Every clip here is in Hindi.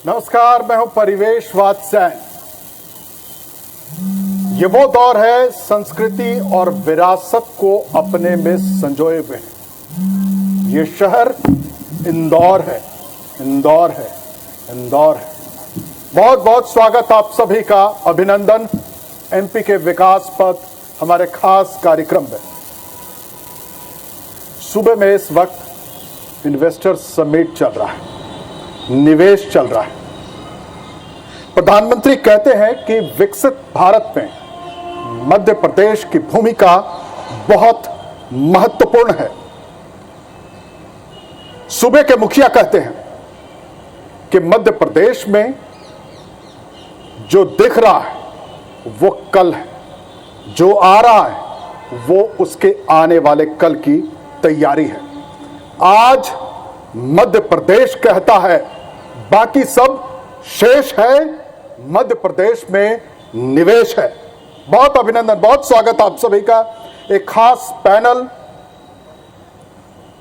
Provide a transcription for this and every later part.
नमस्कार, मैं हूं परिवेशवाद सैन। ये वो दौर है संस्कृति और विरासत को अपने में संजोए हुए। ये शहर इंदौर है, इंदौर है, इंदौर है। बहुत बहुत स्वागत आप सभी का, अभिनंदन एमपी के विकास पथ हमारे खास कार्यक्रम में। सुबह में इस वक्त इन्वेस्टर्स समिट चल रहा है, निवेश चल रहा है। प्रधानमंत्री कहते हैं कि विकसित भारत में मध्य प्रदेश की भूमिका बहुत महत्वपूर्ण है। सूबे के मुखिया कहते हैं कि मध्य प्रदेश में जो दिख रहा है वो कल है, जो आ रहा है वो उसके आने वाले कल की तैयारी है। आज मध्य प्रदेश कहता है बाकी सब शेष है, मध्य प्रदेश में निवेश है। बहुत अभिनंदन, बहुत स्वागत आप सभी का। एक खास पैनल,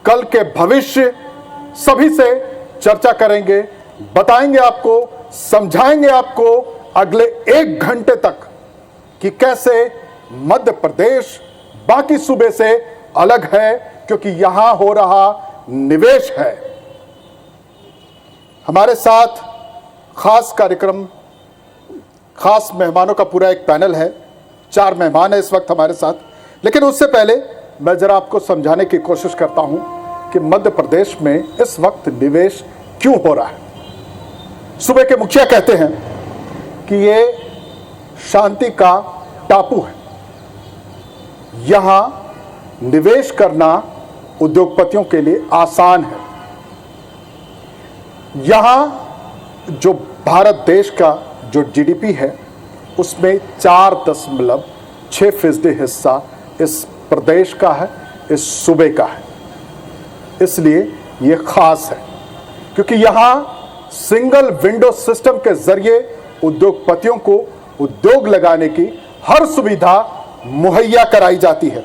कल के भविष्य, सभी से चर्चा करेंगे, बताएंगे आपको, समझाएंगे आपको अगले 1 घंटे तक कि कैसे मध्य प्रदेश बाकी सूबे से अलग है, क्योंकि यहां हो रहा निवेश है। हमारे साथ खास कार्यक्रम, खास मेहमानों का पूरा एक पैनल है। 4 मेहमान है इस वक्त हमारे साथ, लेकिन उससे पहले मैं जरा आपको समझाने की कोशिश करता हूं कि मध्य प्रदेश में इस वक्त निवेश क्यों हो रहा है। सूबे के मुखिया कहते हैं कि ये शांति का टापू है, यहां निवेश करना उद्योगपतियों के लिए आसान है। यहां जो भारत देश का जो जीडीपी है उसमें 4.6% हिस्सा इस प्रदेश का है, इस सूबे का है। इसलिए ये खास है क्योंकि यहां सिंगल विंडो सिस्टम के जरिए उद्योगपतियों को उद्योग लगाने की हर सुविधा मुहैया कराई जाती है।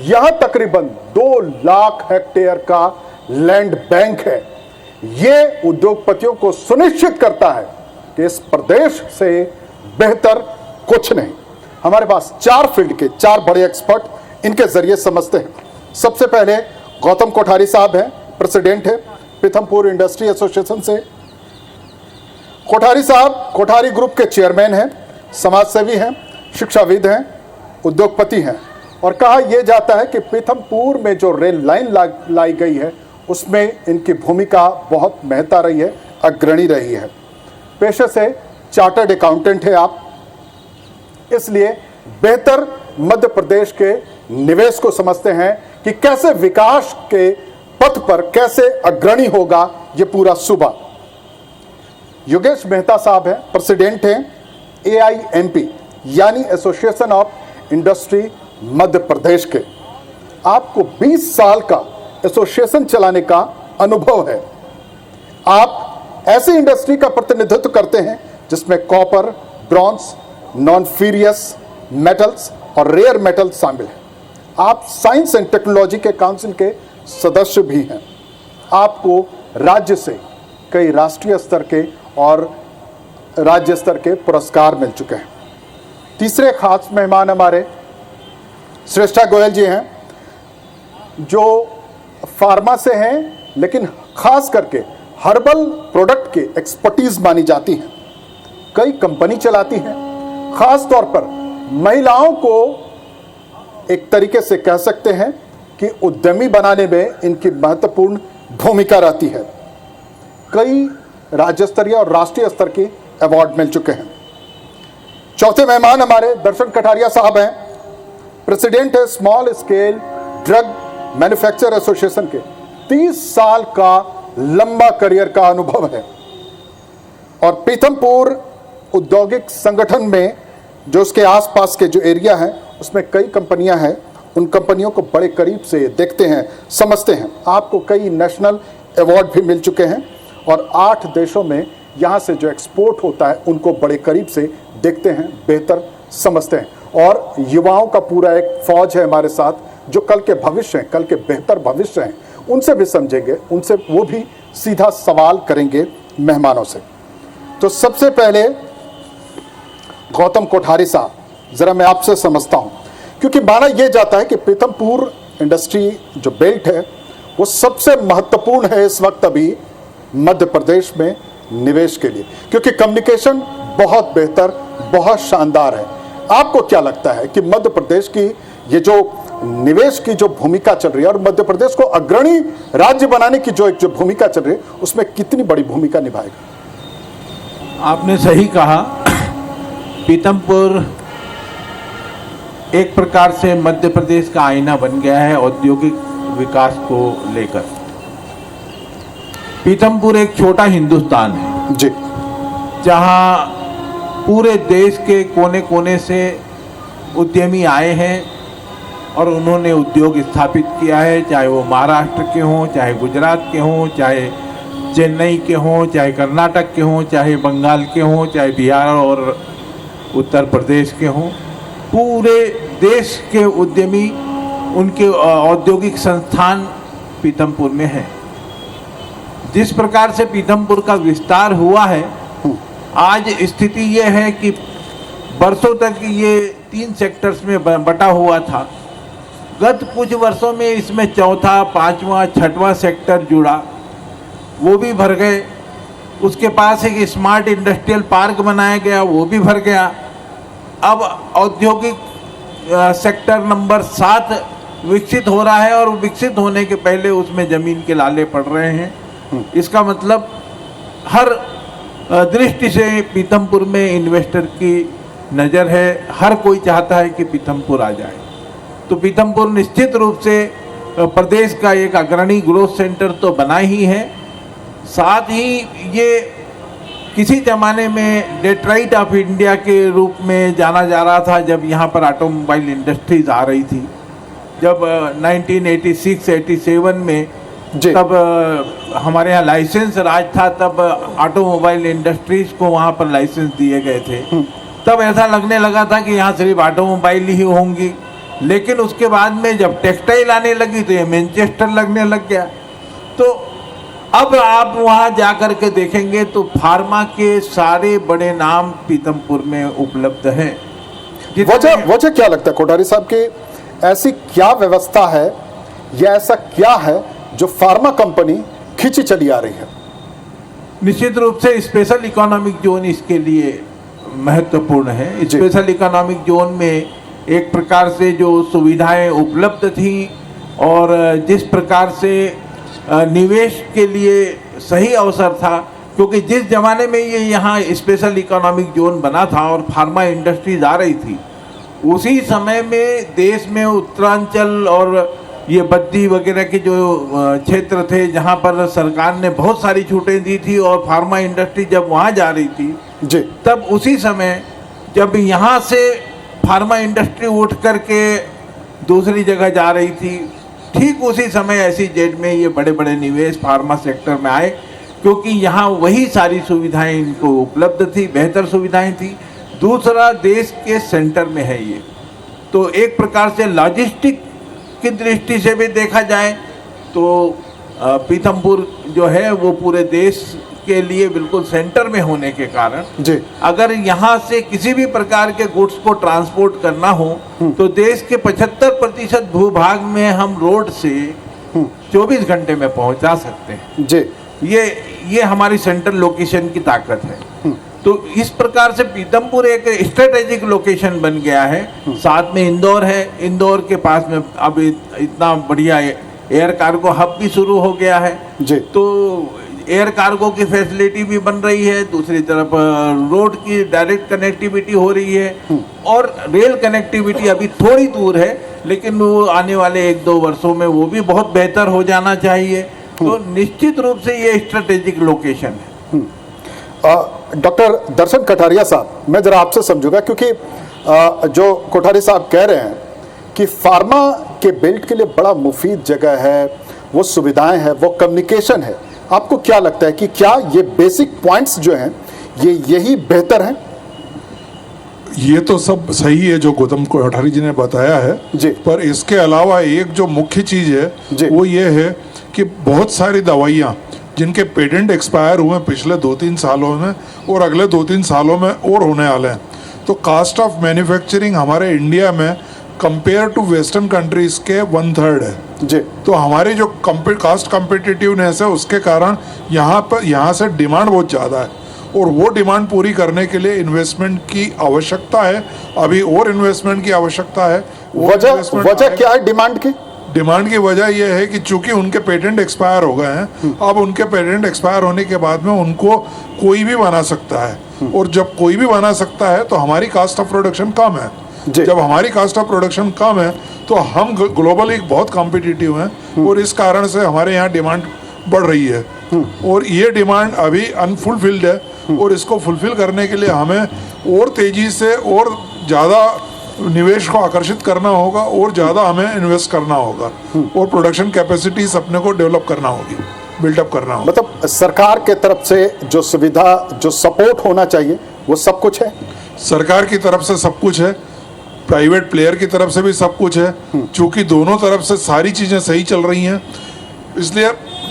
यहां तकरीबन 2 लाख हेक्टेयर का लैंड बैंक है। यह उद्योगपतियों को सुनिश्चित करता है कि इस प्रदेश से बेहतर कुछ नहीं। हमारे पास 4 फील्ड के 4 बड़े एक्सपर्ट, इनके जरिए समझते हैं। सबसे पहले गौतम कोठारी साहब हैं, प्रेसिडेंट है पीथमपुर इंडस्ट्री एसोसिएशन से। कोठारी साहब कोठारी ग्रुप के चेयरमैन हैं, समाजसेवी हैं, शिक्षाविद हैं, उद्योगपति हैं। और कहा यह जाता है कि पीथमपुर में जो रेल लाइन लाई गई है उसमें इनकी भूमिका बहुत महत्ता रही है, अग्रणी रही है। पेशे से चार्टर्ड अकाउंटेंट है आप, इसलिए बेहतर मध्य प्रदेश के निवेश को समझते हैं कि कैसे विकास के पथ पर कैसे अग्रणी होगा ये पूरा सूबा। योगेश मेहता साहब हैं, प्रेसिडेंट हैं AIMP यानी association of industry Madhya Pradesh के। आपको 20 साल का एसोसिएशन चलाने का अनुभव है। आप ऐसी इंडस्ट्री का प्रतिनिधित्व करते हैं जिसमें copper, bronze, non furious metals और रेयर मेटल्स शामिल हैं। आप साइंस एंड टेक्नोलॉजी के काउंसिल के सदस्य भी हैं। आपको राज्य से कई राष्ट्रीय स्तर के और राज्य स्तर के पुरस्कार मिल चुके हैं। तीसरे खास मेहमान हमारे श्रेष्ठा गोयल जी हैं, जो फार्मा से हैं लेकिन खास करके हर्बल प्रोडक्ट की एक्सपर्टीज मानी जाती हैं। कई कंपनी चलाती हैं, खास तौर पर महिलाओं को एक तरीके से कह सकते हैं कि उद्यमी बनाने में इनकी महत्वपूर्ण भूमिका रहती है। कई राज्य स्तरीय और राष्ट्रीय स्तर के अवार्ड मिल चुके हैं। चौथे मेहमान हमारे दर्शन कटारिया साहब हैं, प्रेसिडेंट है small scale drug manufacture association के। 30 साल का लंबा करियर का अनुभव है और पीथमपुर औद्योगिक संगठन में जो उसके आसपास के जो एरिया है उसमें कई कंपनियां हैं, उन कंपनियों को बड़े करीब से देखते हैं, समझते हैं। आपको कई नेशनल अवार्ड भी मिल चुके हैं और 8 देशों में यहाँ से जो एक्सपोर्ट होता है उनको बड़े करीब से देखते हैं, बेहतर समझते हैं। और युवाओं का पूरा एक फौज है हमारे साथ जो कल के भविष्य हैं, कल के बेहतर भविष्य हैं, उनसे भी समझेंगे, उनसे वो भी सीधा सवाल करेंगे मेहमानों से। तो सबसे पहले गौतम कोठारी साहब, ज़रा मैं आपसे समझता हूँ, क्योंकि माना यह जाता है कि पीथमपुर इंडस्ट्री जो बेल्ट है वो सबसे महत्वपूर्ण है इस वक्त अभी मध्य प्रदेश में निवेश के लिए, क्योंकि कम्युनिकेशन बहुत बेहतर, बहुत शानदार है। आपको क्या लगता है कि मध्य प्रदेश की ये जो निवेश की जो भूमिका चल रही है और मध्य प्रदेश को अग्रणी राज्य बनाने की जो भूमिका चल रही है उसमें कितनी बड़ी भूमिका निभाएगा? आपने सही कहा, पीथमपुर एक प्रकार से मध्य प्रदेश का आईना बन गया है औद्योगिक विकास को लेकर। पीथमपुर एक छोटा हिंदुस्तान है जी, जहां पूरे देश के कोने कोने से उद्यमी आए हैं और उन्होंने उद्योग स्थापित किया है, चाहे वो महाराष्ट्र के हों, चाहे गुजरात के हों, चाहे चेन्नई के हों, चाहे कर्नाटक के हों, चाहे बंगाल के हों, चाहे बिहार और उत्तर प्रदेश के हों। पूरे देश के उद्यमी, उनके औद्योगिक संस्थान पीथमपुर में हैं। जिस प्रकार से पीथमपुर का विस्तार हुआ है, आज स्थिति ये है कि वर्षों तक ये 3 सेक्टर्स में बटा हुआ था। गत कुछ वर्षों में इसमें चौथा, पांचवा, छठवां सेक्टर जुड़ा, वो भी भर गए। उसके पास एक स्मार्ट इंडस्ट्रियल पार्क बनाया गया, वो भी भर गया। अब औद्योगिक सेक्टर नंबर 7 विकसित हो रहा है और विकसित होने के पहले उसमें ज़मीन के लाले पड़ रहे हैं। इसका मतलब हर दृष्टि से पीथमपुर में इन्वेस्टर की नज़र है, हर कोई चाहता है कि पीथमपुर आ जाए। तो पीथमपुर निश्चित रूप से प्रदेश का एक अग्रणी ग्रोथ सेंटर तो बना ही है, साथ ही ये किसी ज़माने में डेट्रॉइट ऑफ इंडिया के रूप में जाना जा रहा था जब यहाँ पर ऑटोमोबाइल इंडस्ट्रीज आ रही थी। जब 1986-87 में तब हमारे यहाँ लाइसेंस राज था, तब ऑटोमोबाइल इंडस्ट्रीज को वहाँ पर लाइसेंस दिए गए थे। तब ऐसा लगने लगा था कि यहाँ सिर्फ ऑटोमोबाइल ही होंगी, लेकिन उसके बाद में जब टेक्सटाइल आने लगी तो ये मैनचेस्टर लगने लग गया। तो अब आप वहाँ जा कर के देखेंगे तो फार्मा के सारे बड़े नाम पीथमपुर में उपलब्ध हैं। वजह क्या लगता है कोठारी साहब की, ऐसी क्या व्यवस्था है या ऐसा क्या है जो फार्मा कंपनी खींची चली आ रही है? निश्चित रूप से स्पेशल इकोनॉमिक जोन इसके लिए महत्वपूर्ण है। स्पेशल इकोनॉमिक जोन में एक प्रकार से जो सुविधाएं उपलब्ध थी और जिस प्रकार से निवेश के लिए सही अवसर था, क्योंकि जिस ज़माने में ये यहाँ स्पेशल इकोनॉमिक जोन बना था और फार्मा इंडस्ट्रीज आ रही थी, उसी समय में देश में उत्तरांचल और ये बद्दी वगैरह के जो क्षेत्र थे जहाँ पर सरकार ने बहुत सारी छूटें दी थी और फार्मा इंडस्ट्री जब वहाँ जा रही थी जी, तब उसी समय जब यहाँ से फार्मा इंडस्ट्री उठ करके दूसरी जगह जा रही थी, ठीक उसी समय ऐसी जेड में ये बड़े बड़े निवेश फार्मा सेक्टर में आए, क्योंकि यहाँ वही सारी सुविधाएं इनको उपलब्ध थी, बेहतर सुविधाएं थी। दूसरा, देश के सेंटर में है ये, तो एक प्रकार से लॉजिस्टिक की दृष्टि से भी देखा जाए तो पीथमपुर जो है वो पूरे देश के लिए बिल्कुल सेंटर में होने के कारण जी, अगर यहाँ से किसी भी प्रकार के गुड्स को ट्रांसपोर्ट करना हो तो देश के 75% भूभाग में हम रोड से 24 घंटे में पहुँचा सकते हैं जी। ये हमारी सेंट्रल लोकेशन की ताकत है। तो इस प्रकार से पीथमपुर एक स्ट्रेटेजिक लोकेशन बन गया है। साथ में इंदौर है, इंदौर के पास में अब इतना बढ़िया एयर कार्गो हब भी शुरू हो गया है जी। तो एयर कार्गो की फैसिलिटी भी बन रही है, दूसरी तरफ रोड की डायरेक्ट कनेक्टिविटी हो रही है और रेल कनेक्टिविटी अभी थोड़ी दूर है, लेकिन वो आने वाले 1-2 वर्षों में वो भी बहुत बेहतर हो जाना चाहिए। तो निश्चित रूप से ये स्ट्रेटेजिक लोकेशन है। डॉक्टर दर्शन कटारिया साहब, मैं जरा आपसे समझूंगा, क्योंकि जो कोठारी साहब कह रहे हैं कि फार्मा के बेल्ट के लिए बड़ा मुफीद जगह है, वो सुविधाएं हैं, वो कम्युनिकेशन है। आपको क्या लगता है कि क्या ये बेसिक पॉइंट्स जो हैं ये यही बेहतर हैं? ये तो सब सही है जो गौतम कोठारी जी ने बताया है जी। पर इसके अलावा एक जो मुख्य चीज़ है वो ये है कि बहुत सारी दवाइयाँ जिनके पेटेंट एक्सपायर हुए पिछले 2-3 सालों में और अगले 2-3 सालों में और होने वाले हैं। तो कास्ट ऑफ मैन्युफैक्चरिंग हमारे इंडिया में कंपेयर टू वेस्टर्न कंट्रीज के 1/3 है जी। तो हमारी जो कास्ट कम्पिटिटिवनेस है उसके कारण यहाँ से डिमांड बहुत ज़्यादा है और वो डिमांड पूरी करने के लिए इन्वेस्टमेंट की आवश्यकता है। अभी और इन्वेस्टमेंट की आवश्यकता है। वजह क्या है डिमांड की? डिमांड की वजह यह है कि चूंकि उनके पेटेंट एक्सपायर हो गए हैं, अब उनके पेटेंट एक्सपायर होने के बाद में उनको कोई भी बना सकता है और जब कोई भी बना सकता है तो हमारी कास्ट ऑफ प्रोडक्शन कम है। जब हमारी कास्ट ऑफ प्रोडक्शन कम है तो हम ग्लोबली बहुत कॉम्पिटिटिव हैं और इस कारण से हमारे यहाँ डिमांड बढ़ रही है और ये डिमांड अभी अनफुलफिल्ड है और इसको फुलफिल करने के लिए हमें और तेजी से और ज़्यादा निवेश को आकर्षित करना होगा और ज़्यादा हमें इन्वेस्ट करना होगा और प्रोडक्शन कैपेसिटीज अपने को डेवलप करना होगी, बिल्डअप करना होगा। मतलब सरकार के तरफ से जो सुविधा, जो सपोर्ट होना चाहिए वो सब कुछ है? सरकार की तरफ से सब कुछ है, प्राइवेट प्लेयर की तरफ से भी सब कुछ है। चूंकि दोनों तरफ से सारी चीज़ें सही चल रही हैं इसलिए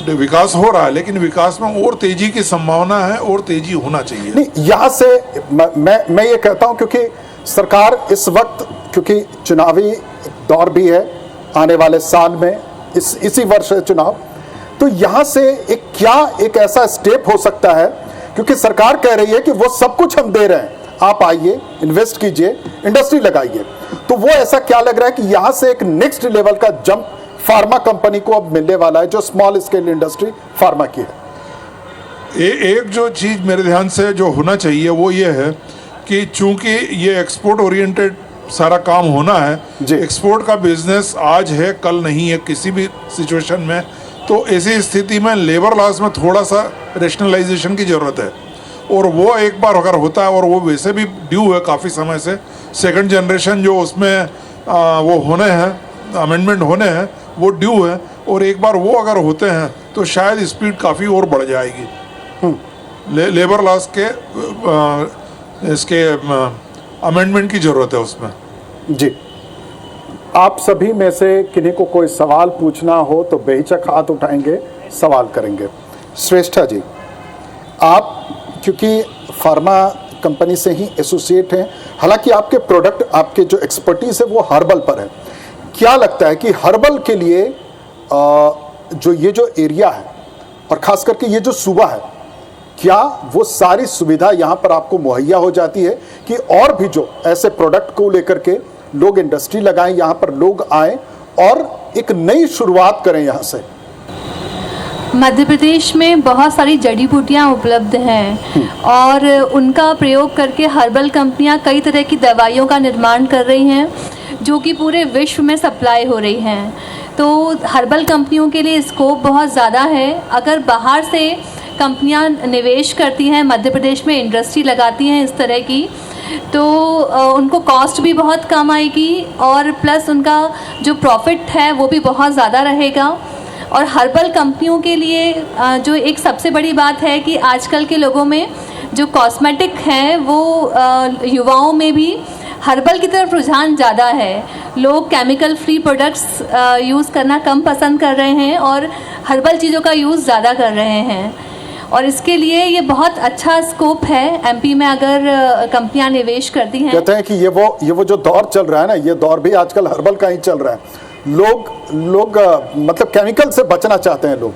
विकास हो रहा है, लेकिन विकास में और तेजी की संभावना है और तेजी होना चाहिए। नहीं, यहाँ से मैं ये कहता हूँ क्योंकि सरकार इस वक्त, क्योंकि चुनावी दौर भी है आने वाले साल में, इसी वर्ष है चुनाव, तो यहाँ से एक ऐसा स्टेप हो सकता है, क्योंकि सरकार कह रही है कि वो सब कुछ हम दे रहे हैं, आप आइए, इन्वेस्ट कीजिए, इंडस्ट्री लगाइए, तो वो ऐसा क्या लग रहा है कि यहाँ से एक नेक्स्ट लेवल का जंप फार्मा कंपनी को अब मिलने वाला है, जो स्मॉल स्केल इंडस्ट्री फार्मा की है। एक जो चीज़ मेरे ध्यान से जो होना चाहिए वो ये है कि चूंकि ये एक्सपोर्ट ओरिएंटेड सारा काम होना है, एक्सपोर्ट का बिजनेस आज है कल नहीं है किसी भी सिचुएशन में, तो ऐसी स्थिति में लेबर लॉस में थोड़ा सा रेशनलाइजेशन की ज़रूरत है और वो एक बार अगर होता है और वो वैसे भी ड्यू है काफ़ी समय से, सेकंड जनरेशन जो उसमें वो होने हैं, अमेंडमेंट होने हैं, वो ड्यू है और एक बार वो अगर होते हैं तो शायद स्पीड काफ़ी और बढ़ जाएगी। लेबर लॉस के इसके अमेंडमेंट की ज़रूरत है उसमें। जी, आप सभी में से किन्हीं को कोई सवाल पूछना हो तो बेहिचक हाथ उठाएंगे, सवाल करेंगे। श्रेष्ठा जी, आप क्योंकि फार्मा कंपनी से ही एसोसिएट हैं, हालांकि आपके प्रोडक्ट, आपके जो एक्सपर्टीज है वो हर्बल पर है, क्या लगता है कि हर्बल के लिए जो एरिया है और खास करके ये जो सूबा है, क्या वो सारी सुविधा यहाँ पर आपको मुहैया हो जाती है कि और भी जो ऐसे प्रोडक्ट को लेकर के लोग इंडस्ट्री लगाएं, यहाँ पर लोग आएं और एक नई शुरुआत करें यहाँ से? मध्य प्रदेश में बहुत सारी जड़ी बूटियाँ उपलब्ध हैं और उनका प्रयोग करके हर्बल कंपनियाँ कई तरह की दवाइयों का निर्माण कर रही हैं जो कि पूरे विश्व में सप्लाई हो रही हैं। तो हर्बल कंपनियों के लिए स्कोप बहुत ज़्यादा है। अगर बाहर से कंपनियां निवेश करती हैं, मध्य प्रदेश में इंडस्ट्री लगाती हैं इस तरह की, तो उनको कॉस्ट भी बहुत कम आएगी और प्लस उनका जो प्रॉफिट है वो भी बहुत ज़्यादा रहेगा। और हर्बल कंपनियों के लिए जो एक सबसे बड़ी बात है कि आजकल के लोगों में जो कॉस्मेटिक हैं वो युवाओं में भी हर्बल की तरफ रुझान ज़्यादा है। लोग केमिकल फ्री प्रोडक्ट्स यूज़ करना कम पसंद कर रहे हैं और हर्बल चीज़ों का यूज़ ज़्यादा कर रहे हैं और इसके लिए ये बहुत अच्छा स्कोप है एमपी में अगर कंपनियां निवेश करती हैं। कहते हैं कि ये वो जो दौर चल रहा है ना, ये दौर भी आजकल हर्बल का ही चल रहा है। लोग मतलब केमिकल से बचना चाहते हैं लोग,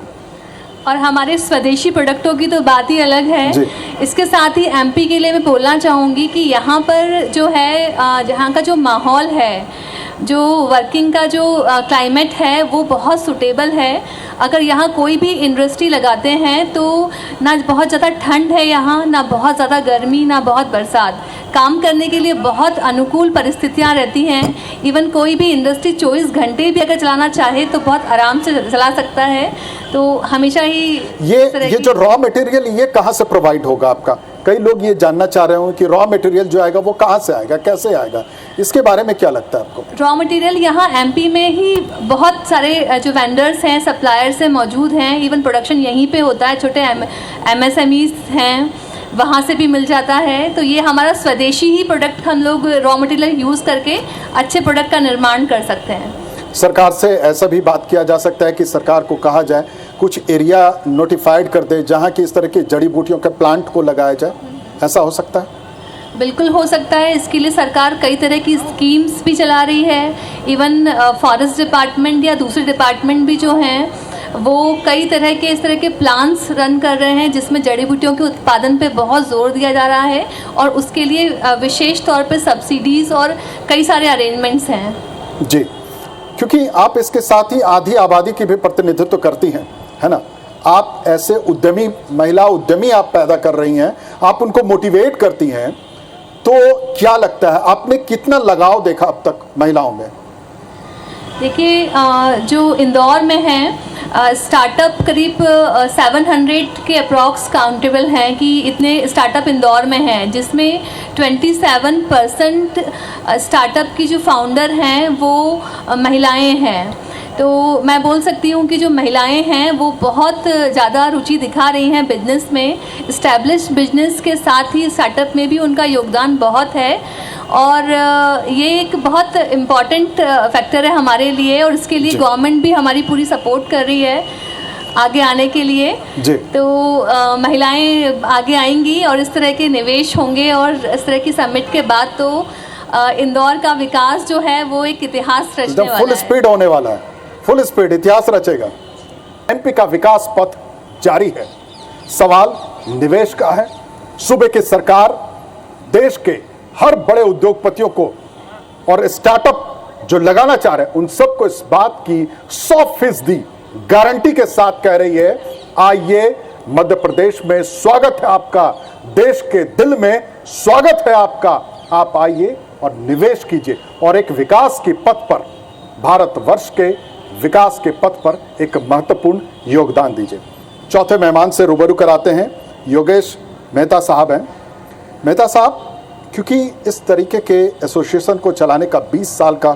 और हमारे स्वदेशी प्रोडक्टों की तो बात ही अलग है। इसके साथ ही एमपी के लिए मैं बोलना चाहूँगी कि यहाँ पर जो है जहाँ का जो माहौल है, जो वर्किंग का जो क्लाइमेट है वो बहुत सूटेबल है। अगर यहाँ कोई भी इंडस्ट्री लगाते हैं तो ना बहुत ज़्यादा ठंड है यहाँ, ना बहुत ज़्यादा गर्मी, ना बहुत बरसात, काम करने के लिए बहुत अनुकूल परिस्थितियाँ रहती हैं। इवन कोई भी इंडस्ट्री 24 घंटे भी अगर चलाना चाहे तो बहुत आराम से चला सकता है। तो हमेशा ही ये जो रॉ मटेरियल ये कहाँ से प्रोवाइड होगा आपका? कई लोग ये जानना चाह रहे हो कि रॉ मटेरियल जो आएगा वो कहाँ से आएगा, कैसे आएगा, इसके बारे में क्या लगता है आपको? रॉ मटेरियल यहाँ एमपी में ही बहुत सारे जो वेंडर्स हैं, सप्लायर्स हैं, मौजूद हैं। इवन प्रोडक्शन यहीं पे होता है, छोटे एमएसएमईज हैं, वहाँ से भी मिल जाता है। तो ये हमारा स्वदेशी ही प्रोडक्ट हम लोग रॉ मटेरियल यूज़ करके अच्छे प्रोडक्ट का निर्माण कर सकते हैं। सरकार से ऐसा भी बात किया जा सकता है कि सरकार को कहा जाए कुछ एरिया नोटिफाइड कर दे जहाँ की इस तरह की जड़ी बूटियों के प्लांट को लगाया जाए, ऐसा हो सकता है? बिल्कुल हो सकता है। इसके लिए सरकार कई तरह की स्कीम्स भी चला रही है। इवन फॉरेस्ट डिपार्टमेंट या दूसरे डिपार्टमेंट भी जो हैं वो कई तरह के इस तरह के प्लान्स रन कर रहे हैं जिसमें जड़ी बूटियों के उत्पादन पे बहुत ज़ोर दिया जा रहा है और उसके लिए विशेष तौर पे सब्सिडीज़ और कई सारे अरेंजमेंट्स हैं। जी, क्योंकि आप इसके साथ ही आधी आबादी की भी प्रतिनिधित्व करती हैं, है ना? आप ऐसे उद्यमी, महिला उद्यमी आप पैदा कर रही हैं, आप उनको मोटिवेट करती हैं, तो क्या लगता है आपने कितना लगाव देखा अब तक महिलाओं में? देखिए, जो इंदौर में है स्टार्टअप करीब 700 के अप्रॉक्स काउंटेबल हैं कि इतने स्टार्टअप इंदौर में हैं, जिसमें 27% स्टार्टअप की जो फाउंडर हैं वो महिलाएं हैं। तो मैं बोल सकती हूँ कि जो महिलाएं हैं वो बहुत ज़्यादा रुचि दिखा रही हैं बिजनेस में। इस्टेब्लिश बिजनेस के साथ ही स्टार्टअप में भी उनका योगदान बहुत है और ये एक बहुत इम्पॉर्टेंट फैक्टर है हमारे लिए और इसके लिए गवर्नमेंट भी हमारी पूरी सपोर्ट कर रही है आगे आने के लिए जी। तो महिलाएं आगे आएंगी और इस तरह के निवेश होंगे और इस तरह की समिट के बाद तो इंदौर का विकास जो है वो एक इतिहास रचने वाला है। फुल स्पीड होने वाला है, फुल स्पीड इतिहास रचेगा। एमपी का विकास पथ जारी है। सवाल निवेश का है। सूबे की सरकार देश के हर बड़े उद्योगपतियों को और स्टार्टअप जो लगाना चाह रहे हैं उन सबको इस बात की 100% गारंटी के साथ कह रही है, आइए मध्य प्रदेश में स्वागत है आपका, देश के दिल में स्वागत है आपका, आप आइए और निवेश कीजिए और एक विकास के पथ पर, भारतवर्ष के विकास के पथ पर एक महत्वपूर्ण योगदान दीजिए। चौथे मेहमान से रूबरू कराते हैं, योगेश मेहता साहब हैं। मेहता साहब, क्योंकि इस तरीके के एसोसिएशन को चलाने का 20 साल का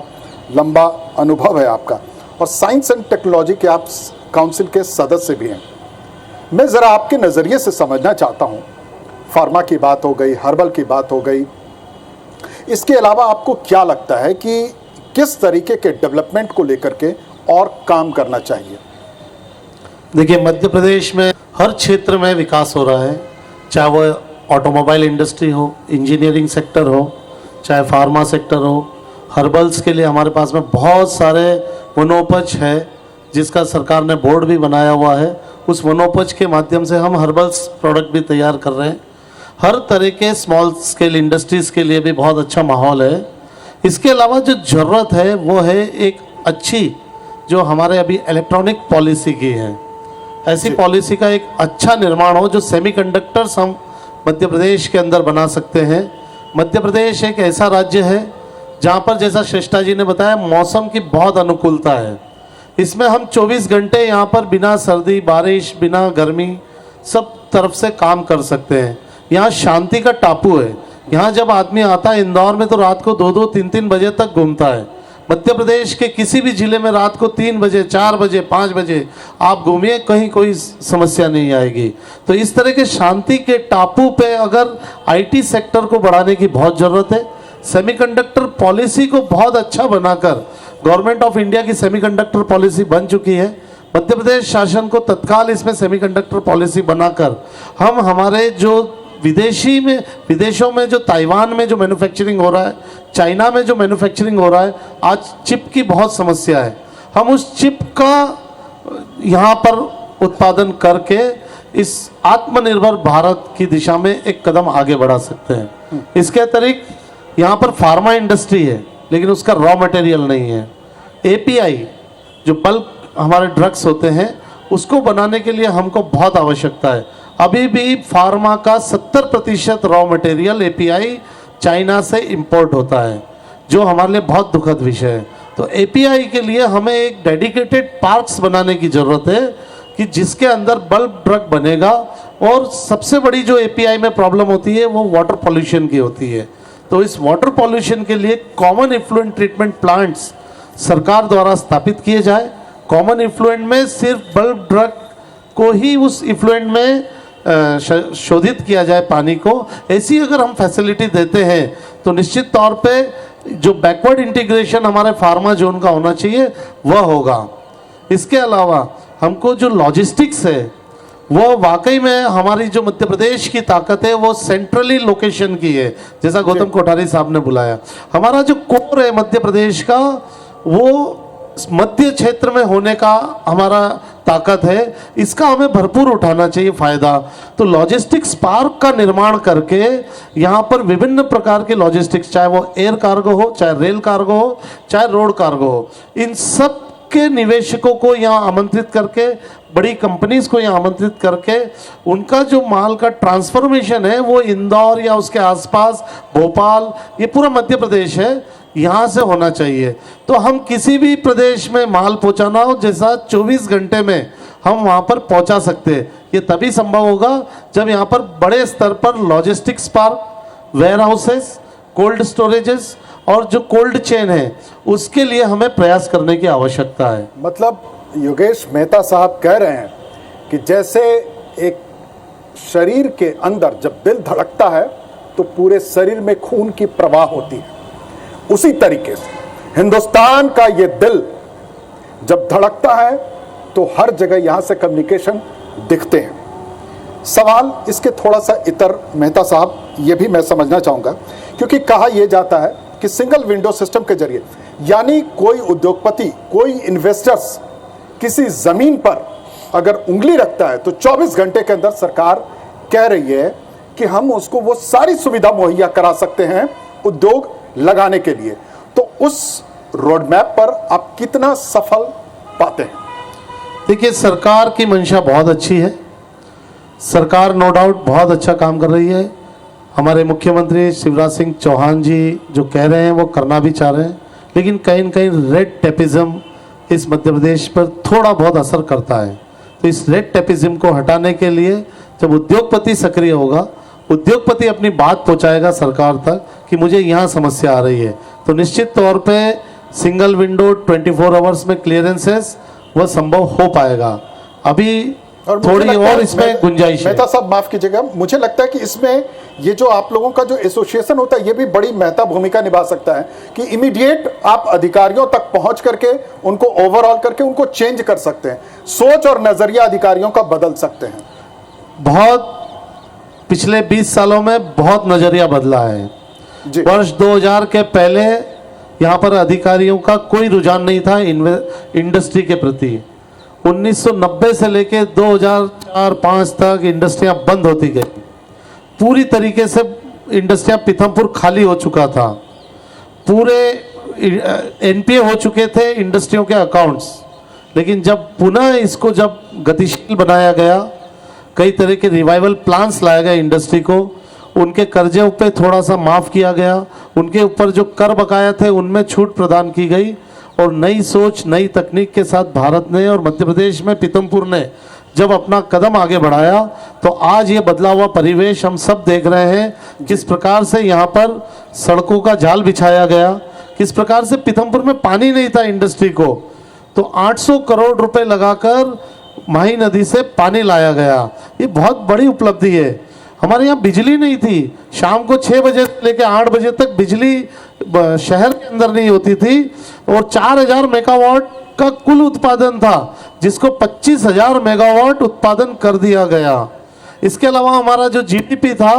लंबा अनुभव है आपका और साइंस एंड टेक्नोलॉजी के आप काउंसिल के सदस्य भी हैं, मैं ज़रा आपके नज़रिए से समझना चाहता हूँ। फार्मा की बात हो गई, हर्बल की बात हो गई, इसके अलावा आपको क्या लगता है कि किस तरीके के डेवलपमेंट को लेकर के और काम करना चाहिए? देखिए, मध्य प्रदेश में हर क्षेत्र में विकास हो रहा है, चाहे वो ऑटोमोबाइल इंडस्ट्री हो, इंजीनियरिंग सेक्टर हो, चाहे फार्मा सेक्टर हो, हर्बल्स के लिए हमारे पास में बहुत सारे वनोपज है जिसका सरकार ने बोर्ड भी बनाया हुआ है। उस वनोपज के माध्यम से हम हर्बल्स प्रोडक्ट भी तैयार कर रहे हैं। हर तरह के स्मॉल स्केल इंडस्ट्रीज़ के लिए भी बहुत अच्छा माहौल है। इसके अलावा जो ज़रूरत है वो है एक अच्छी, जो हमारे अभी इलेक्ट्रॉनिक पॉलिसी की है, ऐसी पॉलिसी का एक अच्छा निर्माण हो जो सेमीकंडक्टर्स हम मध्य प्रदेश के अंदर बना सकते हैं। मध्य प्रदेश एक ऐसा राज्य है जहाँ पर, जैसा श्रेष्ठा जी ने बताया, मौसम की बहुत अनुकूलता है। इसमें हम 24 घंटे यहाँ पर बिना सर्दी बारिश, बिना गर्मी, सब तरफ से काम कर सकते हैं। यहाँ शांति का टापू है। यहाँ जब आदमी आता है इंदौर में तो रात को 2-2, 3-3 बजे तक घूमता है। मध्य प्रदेश के किसी भी जिले में रात को 3 बजे, 4 बजे, 5 बजे आप घूमिए, कहीं कोई समस्या नहीं आएगी। तो इस तरह के शांति के टापू पे अगर आईटी सेक्टर को बढ़ाने की बहुत ज़रूरत है। सेमीकंडक्टर पॉलिसी को बहुत अच्छा बनाकर, गवर्नमेंट ऑफ इंडिया की सेमीकंडक्टर पॉलिसी बन चुकी है। मध्य प्रदेश शासन को तत्काल इसमें सेमीकंडक्टर पॉलिसी बनाकर हम हमारे जो विदेशों में जो ताइवान में जो मैन्युफैक्चरिंग हो रहा है, चाइना में जो मैन्युफैक्चरिंग हो रहा है, आज चिप की बहुत समस्या है, हम उस चिप का यहाँ पर उत्पादन करके इस आत्मनिर्भर भारत की दिशा में एक कदम आगे बढ़ा सकते हैं। इसके अतिरिक्त यहाँ पर फार्मा इंडस्ट्री है लेकिन उसका रॉ मटेरियल नहीं है। एपीआई जो बल्क हमारे ड्रग्स होते हैं उसको बनाने के लिए हमको बहुत आवश्यकता है। अभी भी फार्मा का 70% रॉ मटेरियल एपीआई चाइना से इंपोर्ट होता है, जो हमारे लिए बहुत दुखद विषय है। तो एपीआई के लिए हमें एक डेडिकेटेड पार्क्स बनाने की ज़रूरत है कि जिसके अंदर बल्क ड्रग बनेगा। और सबसे बड़ी जो एपीआई में प्रॉब्लम होती है वो वाटर पॉल्यूशन की होती है। तो इस वाटर पॉल्यूशन के लिए कॉमन इफ्लुएंट ट्रीटमेंट प्लांट्स सरकार द्वारा स्थापित किए जाए। कॉमन इफ्लुएंट में सिर्फ बल्क ड्रग को ही उस इफ्लुएंट में शोधित किया जाए पानी को। ऐसी अगर हम फैसिलिटी देते हैं तो निश्चित तौर पे जो बैकवर्ड इंटीग्रेशन हमारे फार्मा जोन का होना चाहिए वह होगा। इसके अलावा हमको जो लॉजिस्टिक्स है वो वाकई में हमारी जो मध्य प्रदेश की ताकत है वो सेंट्रली लोकेशन की है, जैसा गौतम कोठारी साहब ने बुलाया। हमारा जो कोर है मध्य प्रदेश का वो मध्य क्षेत्र में होने का हमारा ताकत है, इसका हमें भरपूर उठाना चाहिए फायदा। तो लॉजिस्टिक्स पार्क का निर्माण करके यहाँ पर विभिन्न प्रकार के लॉजिस्टिक्स, चाहे वो एयर कार्गो हो, चाहे रेल कार्गो हो, चाहे रोड कार्गो हो, इन सब के निवेशकों को यहाँ आमंत्रित करके, बड़ी कंपनीज को यहाँ आमंत्रित करके उनका जो माल का ट्रांसफॉर्मेशन है वो इंदौर या उसके आसपास, भोपाल, ये पूरा मध्य प्रदेश है, यहाँ से होना चाहिए। तो हम किसी भी प्रदेश में माल पहुँचाना हो जैसा 24 घंटे में हम वहाँ पर पहुँचा सकते हैं। ये तभी संभव होगा जब यहाँ पर बड़े स्तर पर logistics park, warehouses, cold storages और जो कोल्ड चेन है उसके लिए हमें प्रयास करने की आवश्यकता है। मतलब योगेश मेहता साहब कह रहे हैं कि जैसे एक शरीर के अंदर जब दिल धड़कता है तो पूरे शरीर में खून की प्रवाह होती है, उसी तरीके से हिंदुस्तान का ये दिल जब धड़कता है तो हर जगह यहां से कम्युनिकेशन दिखते हैं। सवाल इसके थोड़ा सा इतर मेहता साहब ये भी मैं समझना चाहूंगा, क्योंकि कहा यह जाता है कि सिंगल विंडो सिस्टम के जरिए, यानी कोई उद्योगपति, कोई इन्वेस्टर्स किसी जमीन पर अगर उंगली रखता है तो 24 घंटे के अंदर सरकार कह रही है कि हम उसको वो सारी सुविधा मुहैया करा सकते हैं उद्योग लगाने के लिए। तो उस रोड मैप पर आप कितना सफल पाते हैं? देखिए, सरकार की मंशा बहुत अच्छी है, सरकार नो डाउट बहुत अच्छा काम कर रही है। हमारे मुख्यमंत्री शिवराज सिंह चौहान जी जो कह रहे हैं वो करना भी चाह रहे हैं, लेकिन कहीं न कहीं रेड टेपिज्म इस मध्य प्रदेश पर थोड़ा बहुत असर करता है। तो इस रेड टेपिज्म को हटाने के लिए जब उद्योगपति सक्रिय होगा, उद्योगपति अपनी बात पहुंचाएगा सरकार तक कि मुझे यहाँ समस्या आ रही है, तो निश्चित तौर पे सिंगल विंडो 24 आवर्स में क्लियरेंसेस वह संभव हो पाएगा। अभी थोड़ी और इसमें गुंजाइश है। मेहता साहब माफ कीजिएगा, मुझे लगता है कि इसमें ये जो आप लोगों का जो एसोसिएशन होता है ये भी बड़ी महत्वपूर्ण भूमिका निभा सकता है कि इमीडिएट आप अधिकारियों तक पहुंच करके उनको ओवरऑल करके उनको चेंज कर सकते हैं, सोच और नजरिया अधिकारियों का बदल सकते हैं। बहुत पिछले 20 सालों में बहुत नजरिया बदला है। वर्ष 2000 के पहले यहाँ पर अधिकारियों का कोई रुझान नहीं था इंडस्ट्री के प्रति। 1990 से लेकर 2004-5 तक इंडस्ट्रियां बंद होती गई, पूरी तरीके से इंडस्ट्रियां, पीथमपुर खाली हो चुका था, पूरे एनपीए हो चुके थे इंडस्ट्रियों के अकाउंट्स। लेकिन जब पुनः इसको जब गतिशील बनाया गया, कई तरह के रिवाइवल प्लान्स लाया गया इंडस्ट्री को, उनके कर्जे पे थोड़ा सा माफ़ किया गया, उनके ऊपर जो कर बकाया थे उनमें छूट प्रदान की गई, और नई सोच, नई तकनीक के साथ भारत ने और मध्य प्रदेश में पीथमपुर ने जब अपना कदम आगे बढ़ाया, तो आज ये बदला हुआ परिवेश हम सब देख रहे हैं। किस प्रकार से यहाँ पर सड़कों का जाल बिछाया गया, किस प्रकार से पीथमपुर में पानी नहीं था इंडस्ट्री को, तो 800 करोड़ रुपए लगाकर माही नदी से पानी लाया गया। ये बहुत बड़ी उपलब्धि है। हमारे यहाँ बिजली नहीं थी, शाम को 6 बजे से लेकर 8 बजे तक बिजली शहर के अंदर नहीं होती थी, और 4000 मेगावाट का कुल उत्पादन था, जिसको 25,000 मेगावाट उत्पादन कर दिया गया। इसके अलावा हमारा जो जीडीपी था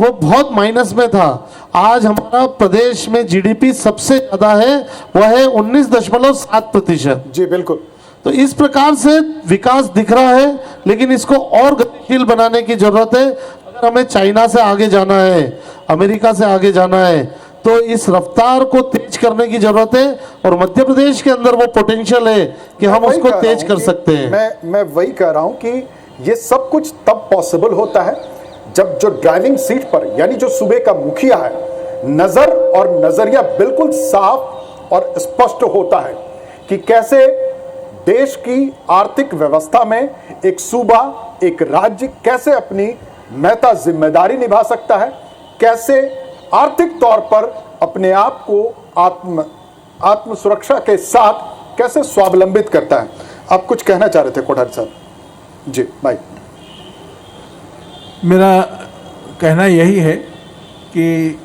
वो बहुत माइनस में था। आज हमारा प्रदेश में जीडीपी सबसे ज़्यादा है, वह है 19.7%। जी बिल्कुल। तो इस प्रकार से विकास दिख रहा है, लेकिन इसको और गतिशील बनाने की जरूरत है। अगर हमें चाइना से आगे जाना है, अमेरिका से आगे जाना है, तो इस रफ्तार को तेज करने की जरूरत है, और मध्य प्रदेश के अंदर वो पोटेंशियल है कि हम उसको तेज कर सकते हैं। मैं वही कह रहा हूं कि ये सब कुछ तब पॉसिबल होता है जब जो ड्राइविंग सीट पर, यानी जो सूबे का मुखिया है, नजर और नजरिया बिल्कुल साफ और स्पष्ट होता है कि कैसे देश की आर्थिक व्यवस्था में एक सूबा, एक राज्य कैसे अपनी महत्ता जिम्मेदारी निभा सकता है, कैसे आर्थिक तौर पर अपने आप को आत्म सुरक्षा के साथ कैसे स्वावलंबित करता है। आप कुछ कहना चाह रहे थे कोठारी साहब? जी भाई। मेरा कहना यही है कि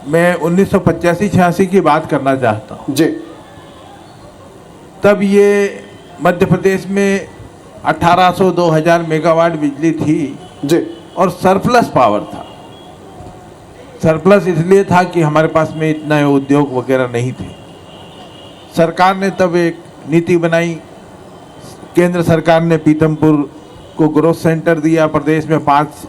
मैं 1985-86 की बात करना चाहता हूँ। जी। तब ये मध्य प्रदेश में 1800-2000 मेगावाट बिजली थी जी और सरप्लस पावर था। सरप्लस इसलिए था कि हमारे पास में इतना उद्योग वगैरह नहीं थे। सरकार ने तब एक नीति बनाई, केंद्र सरकार ने पीथमपुर को ग्रोथ सेंटर दिया। प्रदेश में 5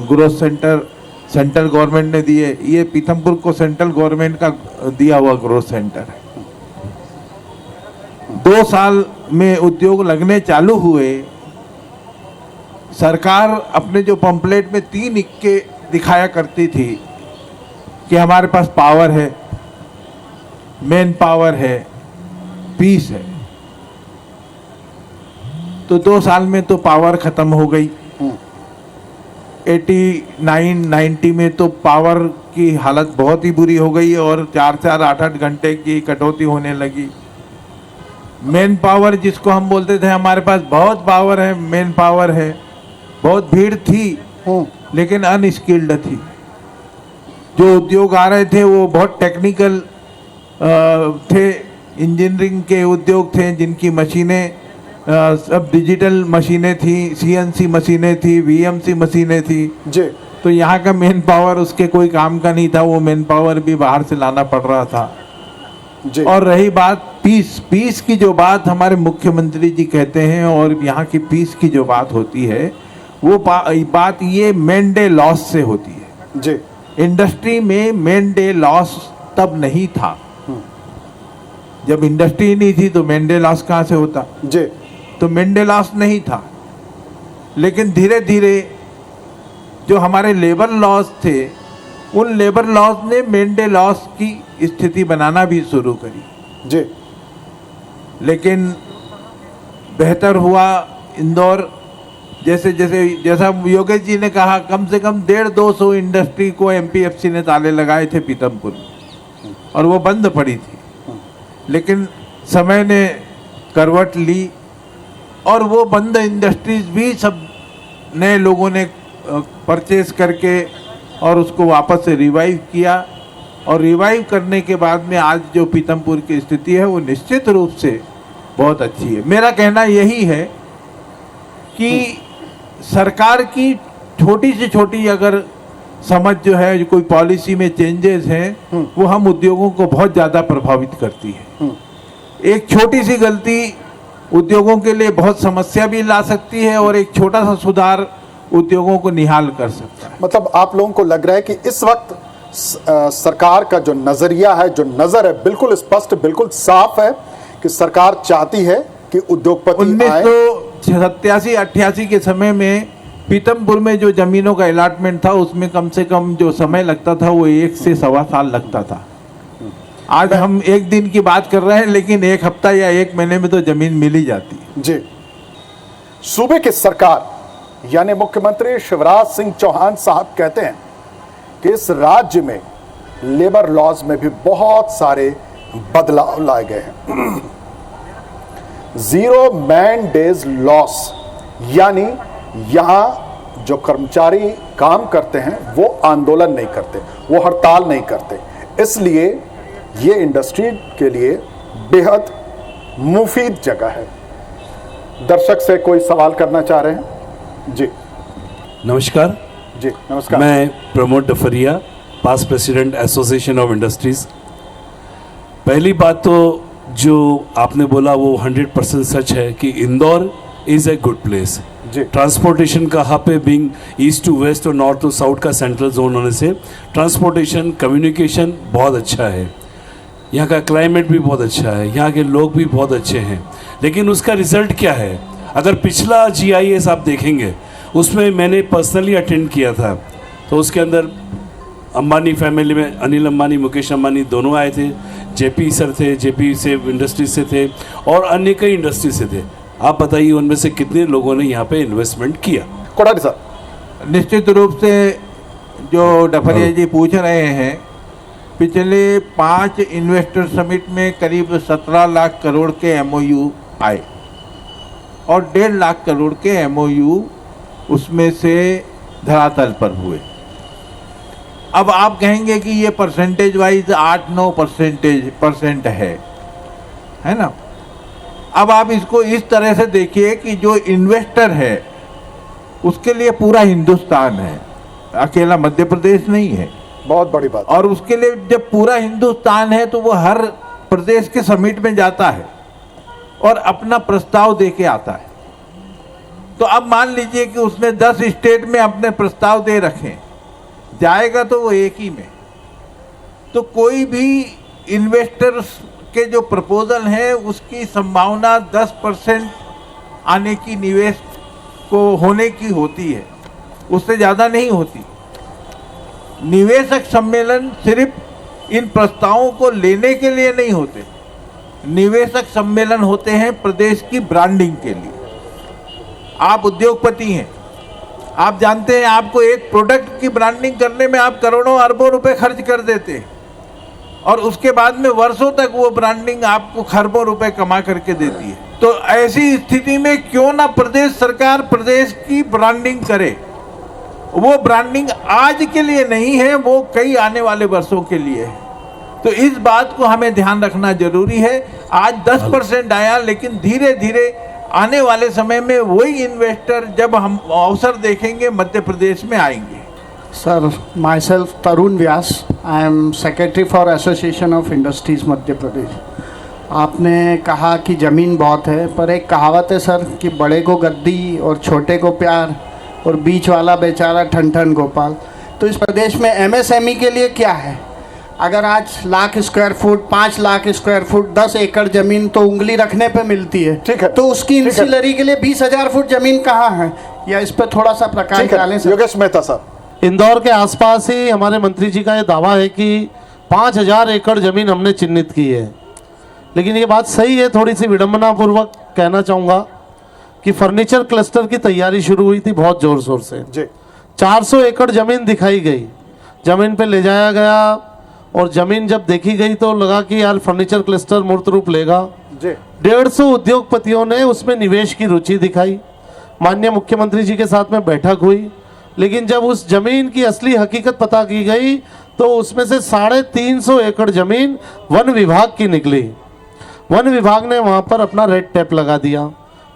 ग्रोथ सेंटर सेंट्रल गवर्नमेंट ने दिए। ये पीथमपुर को सेंट्रल गवर्नमेंट का दिया हुआ ग्रोथ सेंटर है। 2 साल में उद्योग लगने चालू हुए। सरकार अपने जो पंपलेट में 3 इक्के दिखाया करती थी कि हमारे पास पावर है, मैन पावर है, पीस है। तो 2 साल में तो पावर खत्म हो गई। 89-90 में तो पावर की हालत बहुत ही बुरी हो गई और 4-4, 8-8 घंटे की कटौती होने लगी। मैन पावर जिसको हम बोलते थे हमारे पास बहुत पावर है, मैन पावर है, बहुत भीड़ थी लेकिन अनस्किल्ड थी। जो उद्योग आ रहे थे वो बहुत टेक्निकल थे, इंजीनियरिंग के उद्योग थे जिनकी मशीनें सब डिजिटल मशीनें थी, CNC मशीनें थी, VMC मशीनें थी जी। तो यहाँ का मेन पावर उसके कोई काम का नहीं था, वो मेन पावर भी बाहर से लाना पड़ रहा था जी। और रही बात पीस की जो बात हमारे मुख्यमंत्री जी कहते हैं और यहाँ की पीस की जो बात होती है वो बात ये मेन डे लॉस से होती है जी। इंडस्ट्री में मेन डे लॉस तब नहीं था। जब इंडस्ट्री ही नहीं थी तो मेन डे लॉस कहाँ से होता? जी। तो मेन डे लॉस नहीं था। लेकिन धीरे धीरे जो हमारे लेबर लॉस थे उन लेबर लॉस ने मेन डे लॉस की स्थिति बनाना भी शुरू करी जी। लेकिन बेहतर हुआ। इंदौर जैसा योगेश जी ने कहा, कम से कम 150-200 इंडस्ट्री को MPFC ने ताले लगाए थे पीथमपुर में और वो बंद पड़ी थी। लेकिन समय ने करवट ली और वो बंद इंडस्ट्रीज भी सब नए लोगों ने परचेज करके और उसको वापस से रिवाइव किया और रिवाइव करने के बाद में आज जो पीथमपुर की स्थिति है वो निश्चित रूप से बहुत अच्छी है। मेरा कहना यही है कि सरकार की छोटी से छोटी अगर समझ जो है कोई पॉलिसी में चेंजेस हैं वो हम उद्योगों को बहुत ज़्यादा प्रभावित करती है। एक छोटी सी गलती उद्योगों के लिए बहुत समस्या भी ला सकती है और एक छोटा सा सुधार उद्योगों को निहाल कर सकता है। मतलब आप लोगों को लग रहा है कि इस वक्त सरकार का जो नजरिया है, जो नजर है, बिल्कुल स्पष्ट, बिल्कुल साफ है कि सरकार चाहती है कि उद्योगपति आए। 1987-88 के समय में पीथमपुर में जो जमीनों का अलॉटमेंट था उसमें कम से कम जो समय लगता था वो 1 से सवा साल लगता था। आज हम 1 दिन की बात कर रहे हैं लेकिन 1 हफ्ता या 1 महीने में तो जमीन मिल ही जाती है। जी। सूबे की सरकार यानी मुख्यमंत्री शिवराज सिंह चौहान साहब कहते हैं कि इस राज्य में लेबर लॉज में भी बहुत सारे बदलाव लाए गए हैं। 0 मैन डेज लॉस यानी यहां जो कर्मचारी काम करते हैं वो आंदोलन नहीं करते, वो हड़ताल नहीं करते, इसलिए ये इंडस्ट्री के लिए बेहद मुफीद जगह है। दर्शक से कोई सवाल करना चाह रहे हैं? जी नमस्कार। जी नमस्कार। मैं Pramod Dafaria, past president association of industries. पहली बात तो जो आपने बोला वो 100% सच है कि Indore is a good place. Transportation का हब है, बीइंग ईस्ट टू वेस्ट और नॉर्थ टू साउथ का सेंट्रल जोन होने से ट्रांसपोर्टेशन कम्युनिकेशन बहुत अच्छा है। यहाँ का क्लाइमेट भी बहुत अच्छा है, यहाँ के लोग भी बहुत अच्छे हैं। लेकिन उसका रिजल्ट क्या है? अगर पिछला GIS आप देखेंगे उसमें मैंने पर्सनली अटेंड किया था तो उसके अंदर अंबानी फैमिली में अनिल अंबानी, मुकेश अंबानी दोनों आए थे। JP सर थे, JP से इंडस्ट्री से थे और अन्य कई इंडस्ट्री से थे। आप बताइए उनमें से कितने लोगों ने यहाँ पे इन्वेस्टमेंट किया? कोठारी सर। निश्चित रूप से जो डफरिया जी पूछ रहे हैं, पिछले 5 इन्वेस्टर समिट में करीब 17 लाख करोड़ के MOU आए और 1.5 लाख करोड़ के MOU उसमें से धरातल पर हुए। अब आप कहेंगे कि ये परसेंटेज वाइज 8-9% है ना। अब आप इसको इस तरह से देखिए कि जो इन्वेस्टर है उसके लिए पूरा हिंदुस्तान है, अकेला मध्य प्रदेश नहीं है। बहुत बड़ी बात। और उसके लिए जब पूरा हिंदुस्तान है तो वो हर प्रदेश के समिट में जाता है और अपना प्रस्ताव दे के आता है। तो अब मान लीजिए कि उसने 10 स्टेट में अपने प्रस्ताव दे रखे, जाएगा तो वो एक ही में। तो कोई भी इन्वेस्टर्स के जो प्रपोजल है उसकी संभावना 10% आने की, निवेश को होने की होती है, उससे ज़्यादा नहीं होती। निवेशक सम्मेलन सिर्फ इन प्रस्तावों को लेने के लिए नहीं होते, निवेशक सम्मेलन होते हैं प्रदेश की ब्रांडिंग के लिए। आप उद्योगपति हैं, आप जानते हैं आपको एक प्रोडक्ट की ब्रांडिंग करने में आप करोड़ों अरबों रुपए खर्च कर देते हैं और उसके बाद में वर्षों तक वो ब्रांडिंग आपको खरबों रुपए कमा करके देती है। तो ऐसी स्थिति में क्यों ना प्रदेश सरकार प्रदेश की ब्रांडिंग करे। वो ब्रांडिंग आज के लिए नहीं है, वो कई आने वाले वर्षों के लिए है। तो इस बात को हमें ध्यान रखना जरूरी है। आज 10% आया, लेकिन धीरे धीरे आने वाले समय में वही इन्वेस्टर जब हम अवसर देखेंगे मध्य प्रदेश में आएंगे। Sir, myself Tarun Vyas, I am Secretary for Association of Industries Madhya Pradesh. आपने कहा कि ज़मीन बहुत है, पर एक कहावत है सर कि बड़े को गद्दी और छोटे को प्यार और बीच वाला बेचारा ठन ठन गोपाल। तो इस प्रदेश में MSME के लिए क्या है? अगर आज 1,00,000 स्क्वायर फुट, 5,00,000 स्क्वायर फुट, 10 एकड़ ज़मीन तो उंगली रखने पे मिलती है, ठीक है, तो उसकी इंसिलरी के लिए 20,000 फुट ज़मीन कहाँ है? या इस पर थोड़ा सा प्रकाश डालें सर। योगेश मेहता साहब। इंदौर के आसपास ही हमारे मंत्री जी का ये दावा है कि 5,000 एकड़ ज़मीन हमने चिन्हित की है। लेकिन ये बात सही है, थोड़ी सी विडंबनापूर्वक कहना चाहूँगा कि फर्नीचर क्लस्टर की तैयारी शुरू हुई थी बहुत ज़ोर शोर से जी। 400 एकड़ ज़मीन दिखाई गई, ज़मीन पे ले जाया गया और ज़मीन जब देखी गई तो लगा कि यार फर्नीचर क्लस्टर मूर्त रूप लेगा जी। 150 उद्योगपतियों ने उसमें निवेश की रुचि दिखाई। माननीय मुख्यमंत्री जी के साथ में बैठक हुई, लेकिन जब उस ज़मीन की असली हकीकत पता की गई तो उसमें से 350 एकड़ ज़मीन वन विभाग की निकली। वन विभाग ने वहाँ पर अपना रेड टेप लगा दिया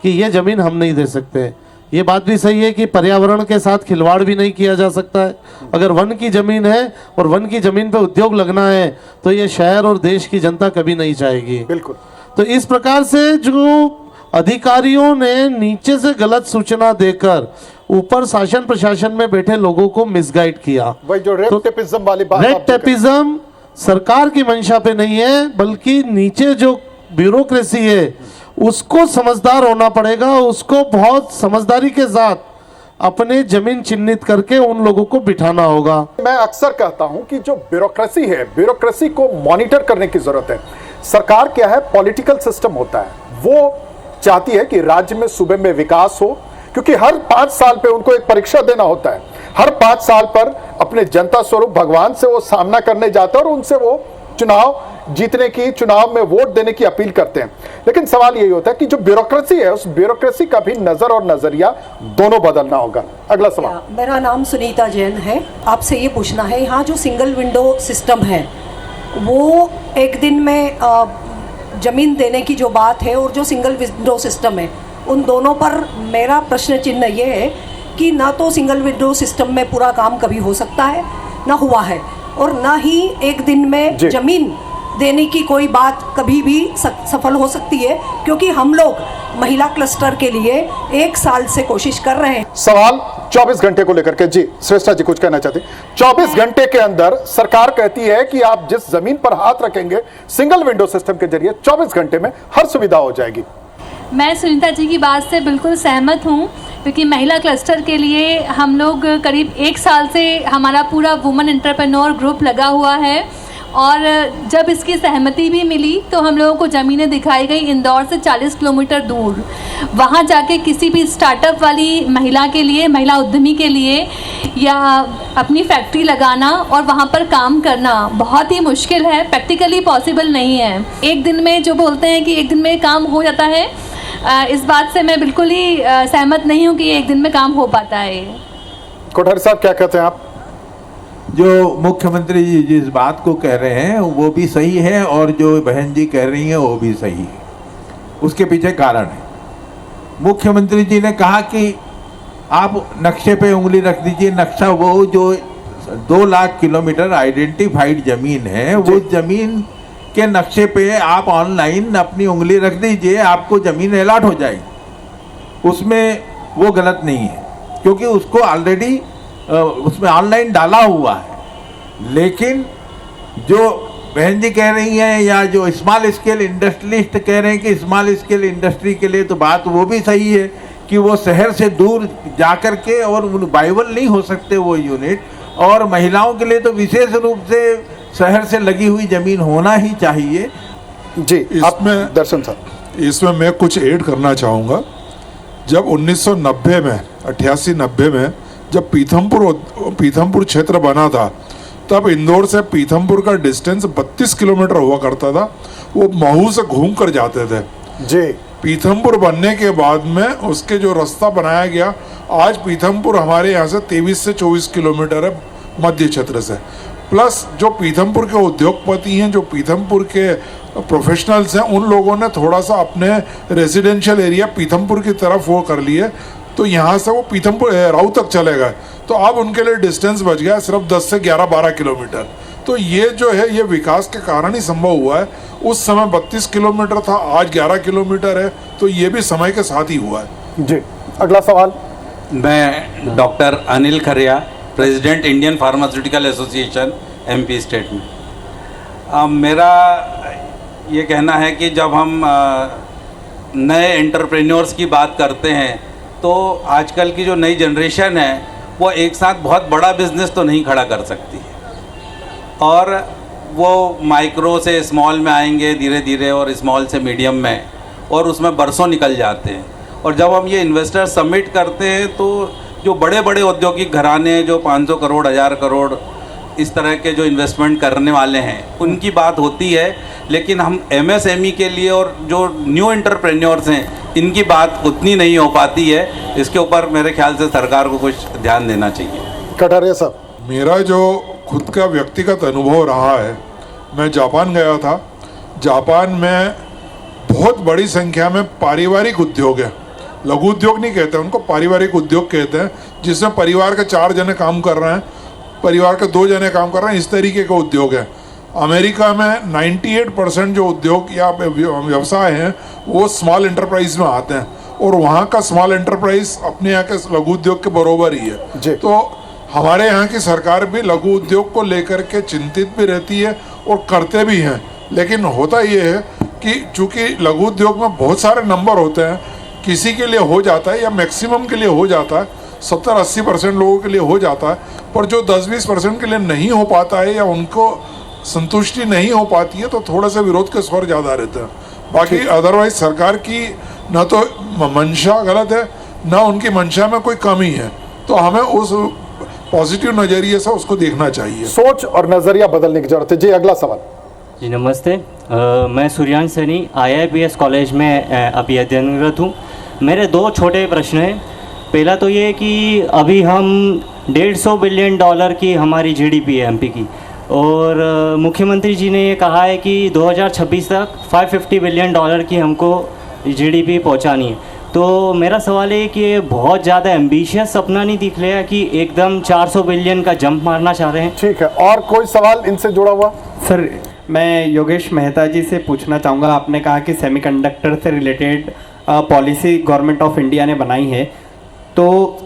कि ये ज़मीन हम नहीं दे सकते। ये बात भी सही है कि पर्यावरण के साथ खिलवाड़ भी नहीं किया जा सकता है। अगर वन की ज़मीन है और वन की ज़मीन पे उद्योग लगना है तो ये शहर और देश की जनता कभी नहीं चाहेगी। बिल्कुल। तो इस प्रकार से जो अधिकारियों ने नीचे से गलत सूचना देकर ऊपर शासन प्रशासन में बैठे लोगों को मिसगाइड किया। वही जो रेड टेपिज्म वाली बात, रेड टेपिज्म सरकार की मंशा पे नहीं है, बल्कि नीचे जो ब्यूरोक्रेसी है उसको समझदार होना पड़ेगा। उसको बहुत समझदारी के साथ अपने जमीन चिन्हित करके उन लोगों को बिठाना होगा। मैं अक्सर कहता हूं कि जो ब्यूरोक्रेसी है, ब्यूरोक्रेसी को मॉनिटर करने की जरूरत है। सरकार क्या है, पॉलिटिकल सिस्टम होता है, वो चाहती है कि राज्य में, सूबे में विकास हो, क्योंकि हर 5 साल पे उनको एक परीक्षा देना होता है। हर 5 साल पर अपने जनता स्वरूप भगवान से वो सामना करने जाते हैं और उनसे वो चुनाव जीतने की, चुनाव में वोट देने की अपील करते हैं। लेकिन सवाल यही होता है कि जो ब्यूरोक्रेसी है, उस ब्यूरोक्रेसी का भी नजर और नजरिया दोनों बदलना होगा। अगला सवाल। मेरा नाम सुनीता जैन है। आपसे ये पूछना है, यहाँ जो सिंगल विंडो सिस्टम है वो एक दिन में ज़मीन देने की जो बात है और जो सिंगल विंडो सिस्टम है, उन दोनों पर मेरा प्रश्न चिन्ह ये है कि ना तो सिंगल विंडो सिस्टम में पूरा काम कभी हो सकता है, ना हुआ है, और ना ही एक दिन में ज़मीन देने की कोई बात कभी भी सफल हो सकती है, क्योंकि हम लोग महिला क्लस्टर के लिए 1 साल से कोशिश कर रहे हैं। सवाल 24 घंटे को लेकर के जी श्रेष्ठा जी कुछ कहना चाहते हैं। 24 घंटे के अंदर सरकार कहती है कि आप जिस जमीन पर हाथ रखेंगे सिंगल विंडो सिस्टम के जरिए 24 घंटे में हर सुविधा हो जाएगी। मैं सुनीता जी की बात से बिल्कुल सहमत हूँ, क्योंकि महिला क्लस्टर के लिए हम लोग करीब 1 साल से हमारा पूरा वुमेन एंटरप्रेन्योर ग्रुप लगा हुआ है, और जब इसकी सहमति भी मिली तो हम लोगों को ज़मीनें दिखाई गई इंदौर से 40 किलोमीटर दूर। वहाँ जाके किसी भी स्टार्टअप वाली महिला के लिए, महिला उद्यमी के लिए या अपनी फैक्ट्री लगाना और वहाँ पर काम करना बहुत ही मुश्किल है, प्रैक्टिकली पॉसिबल नहीं है। एक दिन में जो बोलते हैं कि एक दिन में काम हो जाता है, इस बात से मैं बिल्कुल ही सहमत नहीं हूँ कि एक दिन में काम हो पाता है। कोठारी साहब क्या कहते हैं आप? जो मुख्यमंत्री जी जिस बात को कह रहे हैं वो भी सही है और जो बहन जी कह रही हैं वो भी सही है। उसके पीछे कारण है। मुख्यमंत्री जी ने कहा कि आप नक्शे पे उंगली रख दीजिए। नक्शा वो जो 2 लाख किलोमीटर आइडेंटिफाइड जमीन है, वो जमीन के नक्शे पे आप ऑनलाइन अपनी उंगली रख दीजिए, आपको जमीन अलॉट हो जाएगी। उसमें वो गलत नहीं है, क्योंकि उसको ऑलरेडी उसमें ऑनलाइन डाला हुआ है। लेकिन जो बहन जी कह रही हैं या जो स्मॉल स्केल इंडस्ट्रियलिस्ट कह रहे हैं कि स्मॉल स्केल इंडस्ट्री के लिए तो बात वो भी सही है कि वो शहर से दूर जाकर के और वाइबल नहीं हो सकते वो यूनिट, और महिलाओं के लिए तो विशेष रूप से शहर से लगी हुई जमीन होना ही चाहिए। जी, इसमें दर्शन साहब, इसमें मैं कुछ ऐड करना चाहूँगा। जब 1990 में 88-90 में जब पीथमपुर क्षेत्र बना था, तब इंदौर से पीथमपुर का डिस्टेंस 32 किलोमीटर हुआ करता था। वो महू से घूम कर जाते थे। जी, पीथमपुर बनने के बाद में उसके जो रास्ता बनाया गया, आज पीथमपुर हमारे यहाँ से 23 से 24 किलोमीटर है मध्य क्षेत्र से। प्लस जो पीथमपुर के उद्योगपति हैं, जो पीथमपुर के प्रोफेशनल्स हैं, उन लोगों ने थोड़ा सा अपने रेजिडेंशियल एरिया पीथमपुर की तरफ वो कर लिए, तो यहाँ से वो पीथमपुर राऊ तक चले गए। तो अब उनके लिए डिस्टेंस बच गया सिर्फ 10 से 11-12 किलोमीटर। तो ये जो है ये विकास के कारण ही संभव हुआ है। उस समय 32 किलोमीटर था, आज 11 किलोमीटर है, तो ये भी समय के साथ ही हुआ है। जी, अगला सवाल। मैं doctor Anil Khariya, president Indian pharmaceutical association MP state में। मेरा ये कहना है कि जब हम नए एंटरप्रेन्योर्स की बात करते हैं, तो आजकल की जो नई जनरेशन है वो एक साथ बहुत बड़ा बिजनेस तो नहीं खड़ा कर सकती है, और वो माइक्रो से स्मॉल में आएंगे धीरे धीरे, और स्मॉल से मीडियम में, और उसमें बरसों निकल जाते हैं। और जब हम ये इन्वेस्टर सबमिट करते हैं, तो जो बड़े बड़े औद्योगिक घराने जो 500 करोड़ 1000 करोड़ इस तरह के जो इन्वेस्टमेंट करने वाले हैं, उनकी बात होती है। लेकिन हम एमएसएमई के लिए और जो न्यू एंटरप्रेन्योर्स हैं, इनकी बात उतनी नहीं हो पाती है। इसके ऊपर मेरे ख्याल से सरकार को कुछ ध्यान देना चाहिए। कटारिया साहब। मेरा जो खुद का व्यक्तिगत अनुभव रहा है, मैं जापान गया था। जापान में बहुत बड़ी संख्या में पारिवारिक उद्योग है। लघु उद्योग नहीं कहते उनको, पारिवारिक उद्योग कहते हैं, जिसमें परिवार के 4 जने काम कर रहे हैं, परिवार के 2 जने काम कर रहे हैं, इस तरीके का उद्योग है। अमेरिका में 98% जो उद्योग या व्यवसाय हैं वो स्मॉल एंटरप्राइज में आते हैं, और वहाँ का स्मॉल एंटरप्राइज अपने यहाँ के लघु उद्योग के बरोबर ही है। तो हमारे यहाँ की सरकार भी लघु उद्योग को लेकर के चिंतित भी रहती है और करते भी हैं। लेकिन होता ये है कि चूँकि लघु उद्योग में बहुत सारे नंबर होते हैं, किसी के लिए हो जाता है या मैक्सिमम के लिए हो जाता है, 70-80% लोगों के लिए हो जाता है, पर जो 10-20% के लिए नहीं हो पाता है या उनको संतुष्टि नहीं हो पाती है, तो थोड़ा सा विरोध के स्वर ज़्यादा रहते हैं। बाकी अदरवाइज सरकार की न तो मंशा गलत है, न उनकी मंशा में कोई कमी है, तो हमें उस पॉजिटिव नज़रिए से उसको देखना चाहिए। सोच और नज़रिया बदलने की जरूरत है। जी, अगला सवाल। जी नमस्ते, मैं सूर्यांश सैनी IIPS कॉलेज में अभी अध्ययनरत हूँ। मेरे 2 छोटे प्रश्न हैं। पहला तो ये कि अभी हम $150 बिलियन की हमारी GDP है एमपी की, और मुख्यमंत्री जी ने ये कहा है कि 2026 तक $550 बिलियन की हमको GDP पहुंचानी है। तो मेरा सवाल है कि ये बहुत ज़्यादा एम्बिशियस सपना नहीं दिख रहा कि एकदम 400 बिलियन का जंप मारना चाह रहे हैं? ठीक है, और कोई सवाल इनसे जुड़ा हुआ? सर, मैं योगेश मेहता जी से पूछना चाहूँगा। आपने कहा कि सेमीकंडक्टर से related policy government of India ने बनाई है, तो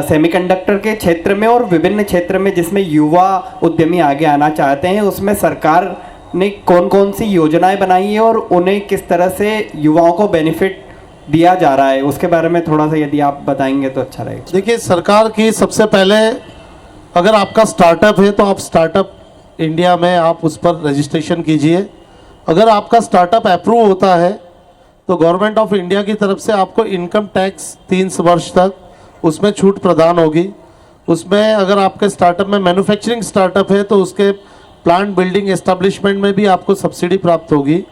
सेमीकंडक्टर के क्षेत्र में और विभिन्न क्षेत्र में जिसमें युवा उद्यमी आगे आना चाहते हैं, उसमें सरकार ने कौन कौन सी योजनाएं बनाई है और उन्हें किस तरह से युवाओं को बेनिफिट दिया जा रहा है, उसके बारे में थोड़ा सा यदि आप बताएंगे तो अच्छा रहेगा। देखिए, सरकार की सबसे पहले अगर आपका स्टार्टअप है तो आप स्टार्टअप इंडिया में आप उस पर रजिस्ट्रेशन कीजिए। अगर आपका स्टार्टअप अप्रूव होता है तो गवर्नमेंट ऑफ इंडिया की तरफ से आपको इनकम टैक्स 3 वर्ष तक उसमें छूट प्रदान होगी। उसमें अगर आपके स्टार्टअप में मैन्युफैक्चरिंग स्टार्टअप है तो उसके प्लांट बिल्डिंग एस्टेब्लिशमेंट में भी आपको सब्सिडी प्राप्त होगी।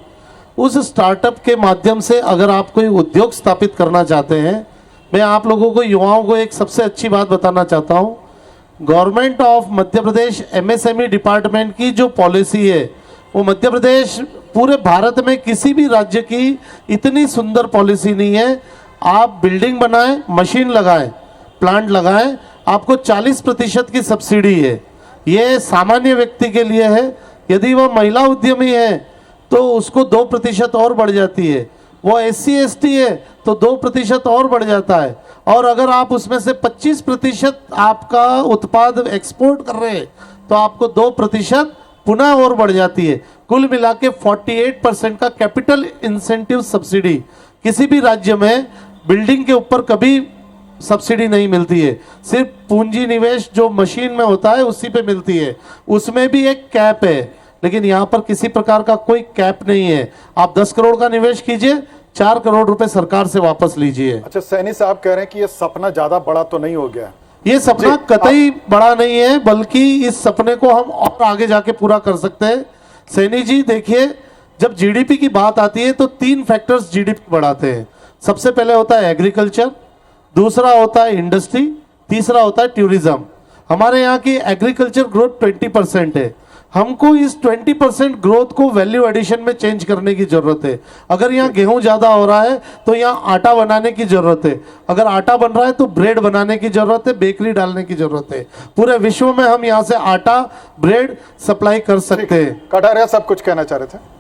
उस स्टार्टअप के माध्यम से अगर आप कोई उद्योग स्थापित करना चाहते हैं, मैं आप लोगों को युवाओं को एक सबसे अच्छी बात बताना चाहता हूँ। Government of Madhya Pradesh MSME department की जो पॉलिसी है वो मध्य प्रदेश पूरे भारत में किसी भी राज्य की इतनी सुंदर पॉलिसी नहीं है। आप बिल्डिंग बनाएं, मशीन लगाएं, प्लांट लगाएं, आपको 40% की सब्सिडी है। ये सामान्य व्यक्ति के लिए है। यदि वह महिला उद्यमी है तो उसको 2% और बढ़ जाती है। वो SC/ST है तो 2% और बढ़ जाता है। और अगर आप उसमें से 25% आपका उत्पाद एक्सपोर्ट कर रहे हैं तो आपको 2% पुनः और बढ़ जाती है। कुल मिला के 48% का कैपिटल इंसेंटिव सब्सिडी। किसी भी राज्य में बिल्डिंग के ऊपर कभी सब्सिडी नहीं मिलती है, सिर्फ पूंजी निवेश जो मशीन में होता है उसी पे मिलती है। उसमें भी एक कैप है, लेकिन यहाँ पर किसी प्रकार का कोई कैप नहीं है। आप 10 करोड़ का निवेश कीजिए, 4 करोड़ रुपए सरकार से वापस लीजिए। अच्छा, सैनी साहब कह रहे हैं कि ये सपना ज्यादा बड़ा तो नहीं हो गया? ये सपना कतई बड़ा नहीं है, बल्कि इस सपने को हम और आगे जाके पूरा कर सकते हैं। सैनी जी देखिए, जब जीडीपी की बात आती है तो 3 फैक्टर्स जीडीपी बढ़ाते हैं। सबसे पहले होता है एग्रीकल्चर, दूसरा होता है इंडस्ट्री, तीसरा होता है टूरिज्म। हमारे यहाँ की एग्रीकल्चर ग्रोथ 20% है। हमको इस 20% ग्रोथ को वैल्यू एडिशन में चेंज करने की जरूरत है। अगर यहाँ गेहूं ज्यादा हो रहा है तो यहाँ आटा बनाने की जरूरत है। अगर आटा बन रहा है तो ब्रेड बनाने की जरूरत है, बेकरी डालने की जरूरत है। पूरे विश्व में हम यहाँ से आटा, ब्रेड सप्लाई कर सकते हैं। कटारिया सब कुछ कहना चाह रहे थे।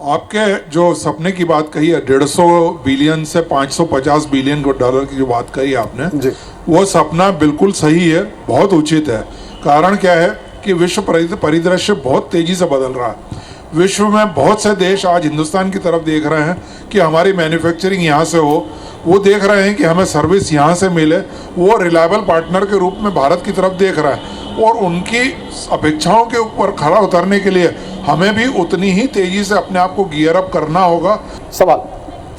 आपके जो सपने की बात कही है, 150 बिलियन से 550 बिलियन डॉलर की जो बात कही आपने जी, वो सपना बिल्कुल सही है, बहुत उचित है। कारण क्या है कि विश्व परिदृश्य बहुत तेजी से बदल रहा है। विश्व में बहुत से देश आज हिंदुस्तान की तरफ देख रहे हैं कि हमारी मैन्युफैक्चरिंग यहाँ से हो। वो देख रहे हैं कि हमें सर्विस यहाँ से मिले। वो रिलायबल पार्टनर के रूप में भारत की तरफ देख रहा है, और उनकी अपेक्षाओं के ऊपर खरा उतरने के लिए हमें भी उतनी ही तेजी से अपने आप को गियर अप करना होगा। सवाल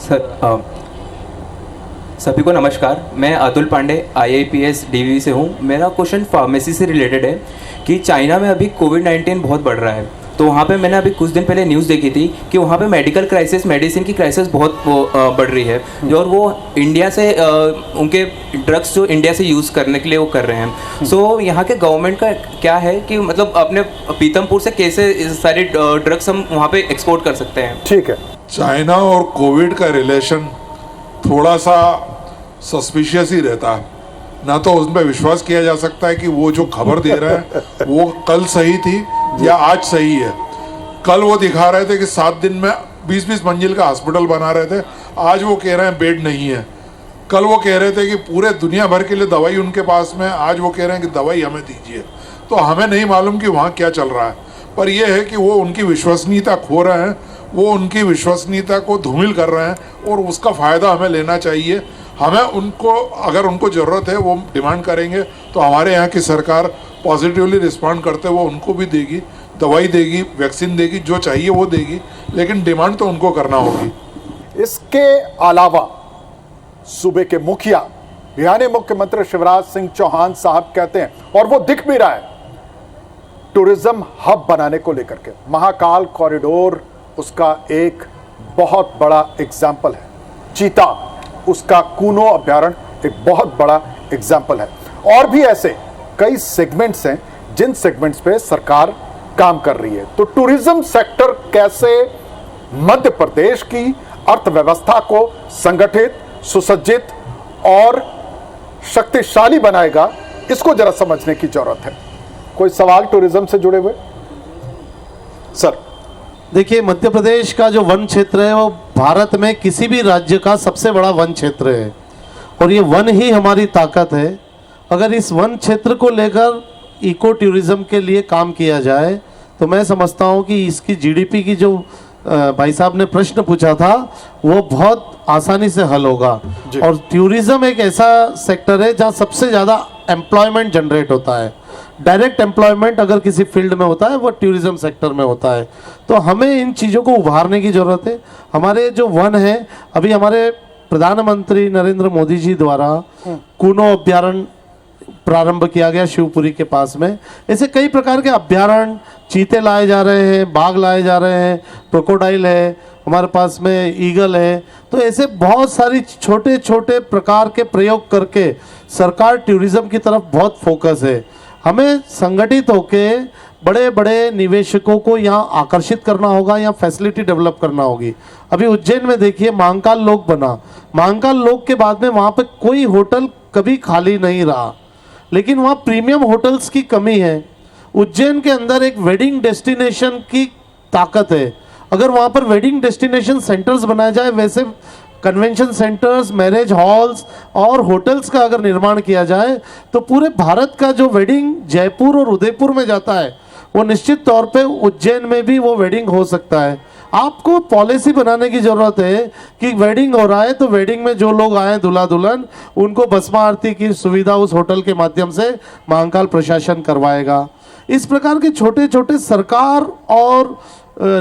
सर, सभी को नमस्कार। मैं अतुल पांडे IAPS DV से हूँ। मेरा क्वेश्चन फार्मेसी से रिलेटेड है कि चाइना में अभी कोविड-19 बहुत बढ़ रहा है, तो वहाँ पे मैंने अभी कुछ दिन पहले न्यूज़ देखी थी कि वहाँ पे मेडिकल क्राइसिस, मेडिसिन की क्राइसिस बहुत बढ़ रही है, और वो इंडिया से उनके ड्रग्स जो इंडिया से यूज़ करने के लिए वो कर रहे हैं। सो यहाँ के गवर्नमेंट का क्या है कि मतलब अपने पीतमपुर से कैसे सारे ड्रग्स हम वहाँ पे एक्सपोर्ट कर सकते हैं? ठीक है। चाइना और कोविड का रिलेशन थोड़ा सा सस्पिशियस ही रहता है। ना तो उस पर विश्वास किया जा सकता है कि वो जो खबर दे रहे हैं वो कल सही थी या आज सही है। कल वो दिखा रहे थे कि 7 दिन में 20-20 मंजिल का हॉस्पिटल बना रहे थे, आज वो कह रहे हैं बेड नहीं है। कल वो कह रहे थे कि पूरे दुनिया भर के लिए दवाई उनके पास में, आज वो कह रहे हैं कि दवाई हमें दीजिए। तो हमें नहीं मालूम कि वहाँ क्या चल रहा है, पर यह है कि वो उनकी विश्वसनीयता खो रहे हैं, वो उनकी विश्वसनीयता को धूमिल कर रहे हैं, और उसका फ़ायदा हमें लेना चाहिए। हमें उनको, अगर उनको ज़रूरत है वो डिमांड करेंगे तो हमारे यहाँ की सरकार पॉजिटिवली रिस्पॉन्ड करते हुए उनको भी देगी, दवाई देगी, वैक्सीन देगी, जो चाहिए वो देगी, लेकिन डिमांड तो उनको करना होगी। इसके अलावा सूबे के मुखिया बिहार मुख्यमंत्री शिवराज सिंह चौहान साहब कहते हैं, और वो दिख भी रहा है, टूरिज्म हब बनाने को लेकर के महाकाल कॉरिडोर उसका एक बहुत बड़ा एग्जाम्पल है। चीता, उसका कूनो अभ्यारण्य एक बहुत बड़ा एग्जाम्पल है। और भी ऐसे कई सेगमेंट्स हैं जिन सेगमेंट्स पे सरकार काम कर रही है। तो टूरिज्म सेक्टर कैसे मध्य प्रदेश की अर्थव्यवस्था को संगठित, सुसज्जित और शक्तिशाली बनाएगा, इसको जरा समझने की जरूरत है। कोई सवाल टूरिज्म से जुड़े हुए? सर देखिए, मध्य प्रदेश का जो वन क्षेत्र है वो भारत में किसी भी राज्य का सबसे बड़ा वन क्षेत्र है, और ये वन ही हमारी ताकत है। अगर इस वन क्षेत्र को लेकर इको टूरिज्म के लिए काम किया जाए तो मैं समझता हूँ कि इसकी जीडीपी की जो भाई साहब ने प्रश्न पूछा था वो बहुत आसानी से हल होगा। और टूरिज्म एक ऐसा सेक्टर है जहाँ सबसे ज़्यादा एम्प्लॉयमेंट जनरेट होता है। डायरेक्ट एम्प्लॉयमेंट अगर किसी फील्ड में होता है वो टूरिज्म सेक्टर में होता है। तो हमें इन चीज़ों को उभारने की ज़रूरत है। हमारे जो वन है, अभी हमारे प्रधानमंत्री नरेंद्र मोदी जी द्वारा कूनो अभ्यारण्य प्रारंभ किया गया शिवपुरी के पास में। ऐसे कई प्रकार के अभ्यारण्य, चीते लाए जा रहे हैं, बाघ लाए जा रहे हैं, क्रोकोडाइल है, हमारे पास में ईगल है। तो ऐसे बहुत सारी छोटे छोटे प्रकार के प्रयोग करके सरकार टूरिज्म की तरफ बहुत फोकस है। हमें संगठित होके बड़े बड़े निवेशकों को यहाँ आकर्षित करना होगा, यहाँ फैसिलिटी डेवलप करना होगी। अभी उज्जैन में देखिए महाकाल लोक बना, महाकाल लोक के बाद में वहाँ पे कोई होटल कभी खाली नहीं रहा, लेकिन वहाँ प्रीमियम होटल्स की कमी है। उज्जैन के अंदर एक वेडिंग डेस्टिनेशन की ताकत है, अगर वहाँ पर वेडिंग डेस्टिनेशन सेंटर्स बनाए जाए, वैसे कन्वेंशन सेंटर्स, मैरिज हॉल्स और होटल्स का अगर निर्माण किया जाए तो पूरे भारत का जो वेडिंग जयपुर और उदयपुर में जाता है वो निश्चित तौर पे उज्जैन में भी वो वेडिंग हो सकता है। आपको पॉलिसी बनाने की ज़रूरत है कि वेडिंग हो रहा है तो वेडिंग में जो लोग आए दूल्हा दुल्हन, उनको भस्म आरती की सुविधा उस होटल के माध्यम से महाकाल प्रशासन करवाएगा। इस प्रकार के छोटे छोटे सरकार और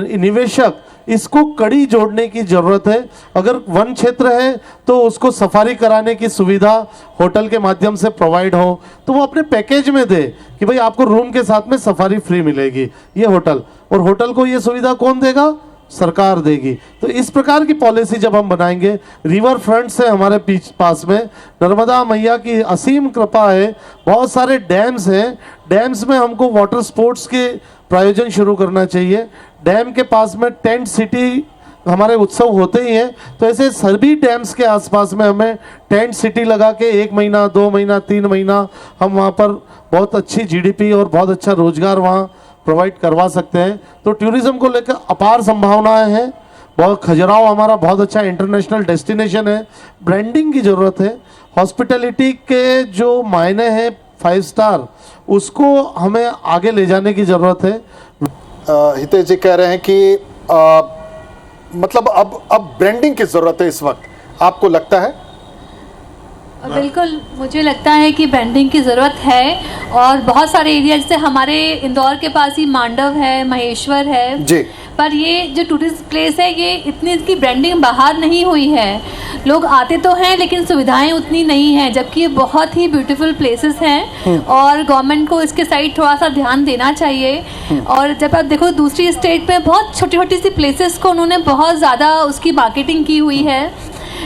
निवेशक इसको कड़ी जोड़ने की ज़रूरत है। अगर वन क्षेत्र है तो उसको सफारी कराने की सुविधा होटल के माध्यम से प्रोवाइड हो, तो वो अपने पैकेज में दे कि भाई आपको रूम के साथ में सफारी फ्री मिलेगी ये होटल, और होटल को ये सुविधा कौन देगा? सरकार देगी। तो इस प्रकार की पॉलिसी जब हम बनाएंगे, रिवर फ्रंट से हमारे पास में नर्मदा मैया की असीम कृपा है, बहुत सारे डैम्स हैं, डैम्स में हमको वाटर स्पोर्ट्स के प्रायोजन शुरू करना चाहिए। डैम के पास में टेंट सिटी हमारे उत्सव होते ही हैं, तो ऐसे सभी डैम्स के आसपास में हमें टेंट सिटी लगा के 1 महीना 2 महीना 3 महीना हम वहाँ पर बहुत अच्छी जीडीपी और बहुत अच्छा रोजगार वहाँ प्रोवाइड करवा सकते हैं। तो टूरिज्म को लेकर अपार संभावनाएं हैं। बहुत खजुराहो हमारा बहुत अच्छा इंटरनेशनल डेस्टिनेशन है। ब्रांडिंग की ज़रूरत है। हॉस्पिटैलिटी के जो मायने हैं 5 स्टार, उसको हमें आगे ले जाने की ज़रूरत है। हितेश जी कह रहे हैं कि मतलब अब ब्रांडिंग की ज़रूरत है इस वक्त, आपको लगता है? बिल्कुल, मुझे लगता है कि ब्रांडिंग की ज़रूरत है, और बहुत सारे एरिया जैसे हमारे इंदौर के पास ही मांडव है, महेश्वर है जी, पर ये जो टूरिस्ट प्लेस है ये इतनी इसकी ब्रांडिंग बाहर नहीं हुई है। लोग आते तो हैं लेकिन सुविधाएं उतनी नहीं हैं, जबकि ये बहुत ही ब्यूटीफुल प्लेसेस हैं और गवर्नमेंट को इसके साइड थोड़ा सा ध्यान देना चाहिए। और जब आप देखो दूसरी स्टेट में बहुत छोटी छोटी सी प्लेसेस को उन्होंने बहुत ज़्यादा उसकी मार्केटिंग की हुई है,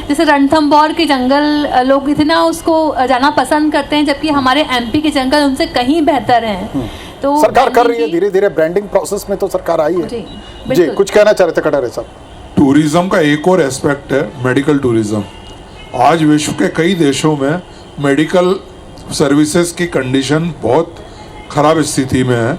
जैसे रणथंभौर के जंगल लोग इतना उसको जाना पसंद करते हैं, जबकि हमारे एमपी के जंगल उनसे कहीं बेहतर हैं। तो सरकार कर रही है धीरे धीरे ब्रांडिंग प्रोसेस में, तो सरकार आई है। जी कुछ कहना चाह रहे थे कटारे साहब? टूरिज्म का एक और एस्पेक्ट है मेडिकल टूरिज्म। आज विश्व के कई देशों में मेडिकल सर्विसेज की कंडीशन बहुत ख़राब स्थिति में है,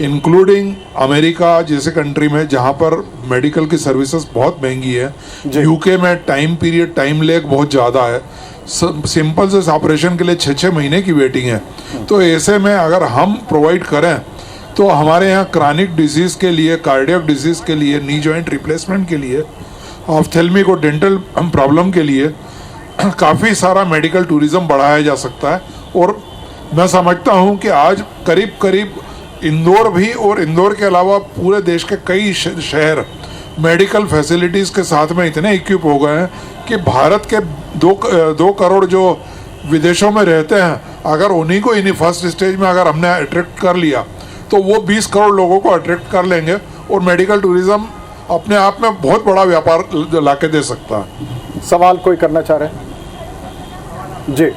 इंक्लूडिंग अमेरिका जैसे कंट्री में जहाँ पर मेडिकल की सर्विसेज बहुत महंगी है। यूके में टाइम लेग बहुत ज़्यादा है, सिंपल से ऑपरेशन के लिए 6-6 महीने की वेटिंग है। तो ऐसे में अगर हम प्रोवाइड करें तो हमारे यहाँ क्रॉनिक डिजीज़ के लिए, कार्डियक डिजीज़ के लिए, नी जॉइंट रिप्लेसमेंट के लिए, ऑफ्थेल्मिक और डेंटल प्रॉब्लम के लिए काफ़ी सारा मेडिकल टूरिज़्म बढ़ाया जा सकता है। और मैं समझता हूँ कि आज करीब करीब इंदौर भी, और इंदौर के अलावा पूरे देश के कई शहर मेडिकल फैसिलिटीज़ के साथ में इतने इक्विप हो गए हैं कि भारत के 2 करोड़ जो विदेशों में रहते हैं, अगर उन्हीं को इन्हीं फर्स्ट स्टेज में अगर हमने अट्रैक्ट कर लिया तो वो 20 करोड़ लोगों को अट्रैक्ट कर लेंगे, और मेडिकल टूरिज्म अपने आप में बहुत बड़ा व्यापार लाके दे सकता है। सवाल कोई करना चाह रहे हैं? जी,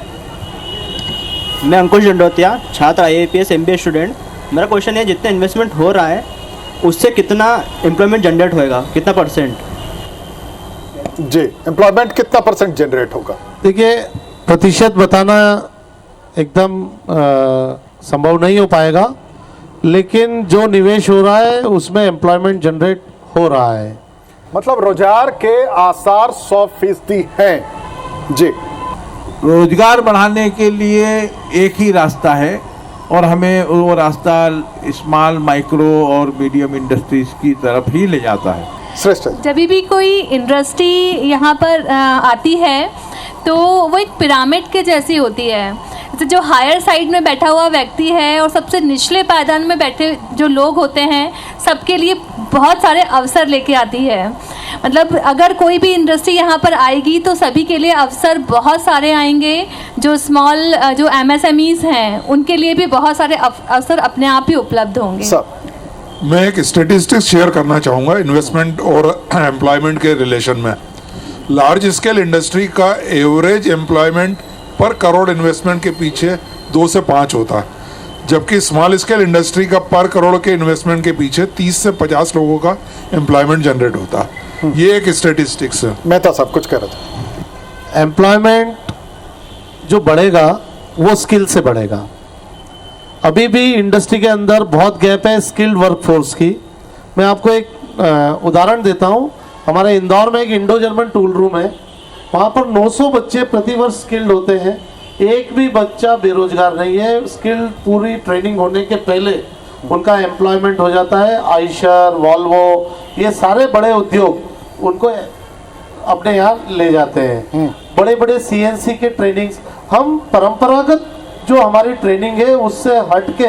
मैं अंकुश जंडोतिया, छात्र IAPS MBA स्टूडेंट। मेरा क्वेश्चन है, जितना इन्वेस्टमेंट हो रहा है उससे कितना एम्प्लॉयमेंट जनरेट होएगा, कितना परसेंट? जी, एम्प्लॉयमेंट कितना परसेंट जनरेट होगा? देखिए, प्रतिशत बताना एकदम संभव नहीं हो पाएगा, लेकिन जो निवेश हो रहा है उसमें एम्प्लॉयमेंट जनरेट हो रहा है। मतलब रोजगार के आसार 100% हैं। जी, रोजगार बढ़ाने के लिए एक ही रास्ता है, और हमें वो रास्ता स्मॉल, माइक्रो और मीडियम इंडस्ट्रीज की तरफ ही ले जाता है। श्रेष्ठ। जब भी कोई इंडस्ट्री यहाँ पर आती है तो वो एक पिरामिड के जैसी होती है। जैसे जो हायर साइड में बैठा हुआ व्यक्ति है और सबसे निचले पायदान में बैठे जो लोग होते हैं, सबके लिए बहुत सारे अवसर लेके आती है। मतलब अगर कोई भी इंडस्ट्री यहाँ पर आएगी तो सभी के लिए अवसर बहुत सारे आएंगे। जो स्मॉल जो MSMEs हैं उनके लिए भी बहुत सारे अवसर अपने आप ही उपलब्ध होंगे। मैं एक स्टेटिस्टिक्स शेयर करना चाहूँगा इन्वेस्टमेंट और एम्प्लॉयमेंट के रिलेशन में। लार्ज स्केल इंडस्ट्री का एवरेज एम्प्लॉयमेंट पर करोड़ इन्वेस्टमेंट के पीछे 2 से 5 होता है। जबकि स्मॉल स्केल इंडस्ट्री का पर करोड़ के इन्वेस्टमेंट के पीछे 30 से 50 लोगों का एम्प्लॉयमेंट जनरेट होता है। ये एक स्टेटिस्टिक्स है। मेहता साहब कुछ कह रहे थे। एम्प्लॉयमेंट जो बढ़ेगा वो स्किल से बढ़ेगा। अभी भी इंडस्ट्री के अंदर बहुत गैप है स्किल्ड वर्कफोर्स की। मैं आपको एक उदाहरण देता हूँ। हमारे इंदौर में एक इंडो जर्मन टूल रूम है, वहाँ पर 900 बच्चे प्रतिवर्ष स्किल्ड होते हैं, एक भी बच्चा बेरोजगार नहीं है। स्किल पूरी ट्रेनिंग होने के पहले उनका एम्प्लॉयमेंट हो जाता है। आइशर, वॉल्वो, ये सारे बड़े उद्योग उनको अपने यहाँ ले जाते हैं। बड़े बड़े सीएनसी के ट्रेनिंग्स, हम परंपरागत जो हमारी ट्रेनिंग है उससे हट के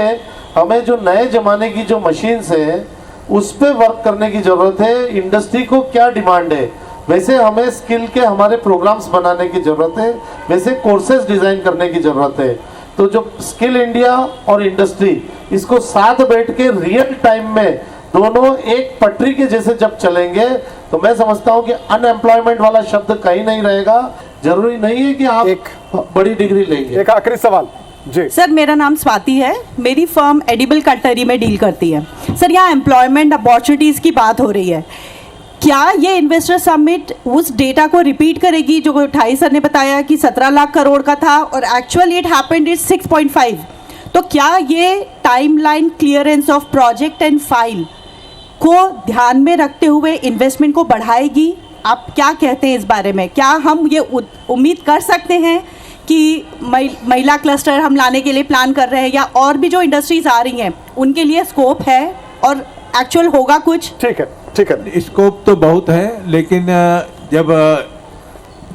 हमें जो नए जमाने की जो मशीन्स है उस पर वर्क करने की जरूरत है। इंडस्ट्री को क्या डिमांड है वैसे हमें स्किल के हमारे प्रोग्राम्स बनाने की जरूरत है, वैसे कोर्सेज डिजाइन करने की जरूरत है। तो जो स्किल इंडिया और इंडस्ट्री इसको साथ बैठ के रियल टाइम में दोनों एक पटरी के जैसे जब चलेंगे तो मैं समझता हूं कि अनएम्प्लॉयमेंट वाला शब्द कहीं नहीं रहेगा। जरूरी नहीं है कि आप एक बड़ी डिग्री लेंगे। एक आखिरी सवाल जी। सर मेरा नाम स्वाति है, मेरी फर्म एडिबल कटलरी में डील करती है। सर यहाँ एम्प्लॉयमेंट अपॉर्चुनिटीज की बात हो रही है, क्या ये इन्वेस्टर समिट उस डेटा को रिपीट करेगी जो 28 सर ने बताया कि 17 लाख करोड़ का था और एक्चुअली इट हैपेंड इज 6.5? तो क्या ये timeline clearance of project and file को ध्यान में रखते हुए इन्वेस्टमेंट को बढ़ाएगी? आप क्या कहते हैं इस बारे में? क्या हम ये उम्मीद कर सकते हैं कि महिला क्लस्टर हम लाने के लिए प्लान कर रहे हैं या और भी जो इंडस्ट्रीज आ रही हैं उनके लिए स्कोप है और एक्चुअल होगा कुछ? ठीक है, ठीक है। स्कोप तो बहुत है, लेकिन जब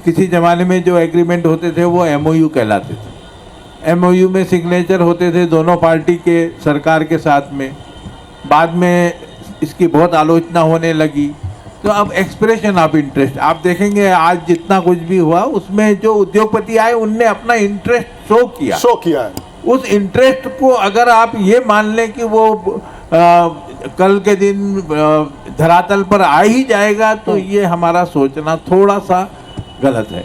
किसी ज़माने में जो एग्रीमेंट होते थे वो एमओयू कहलाते थे। एमओयू में सिग्नेचर होते थे दोनों पार्टी के, सरकार के साथ में। बाद में इसकी बहुत आलोचना होने लगी। तो अब एक्सप्रेशन ऑफ इंटरेस्ट आप देखेंगे, आज जितना कुछ भी हुआ उसमें जो उद्योगपति आए उनने अपना इंटरेस्ट शो किया है। उस इंटरेस्ट को अगर आप ये मान लें कि वो कल के दिन धरातल पर आ ही जाएगा तो ये हमारा सोचना थोड़ा सा गलत है।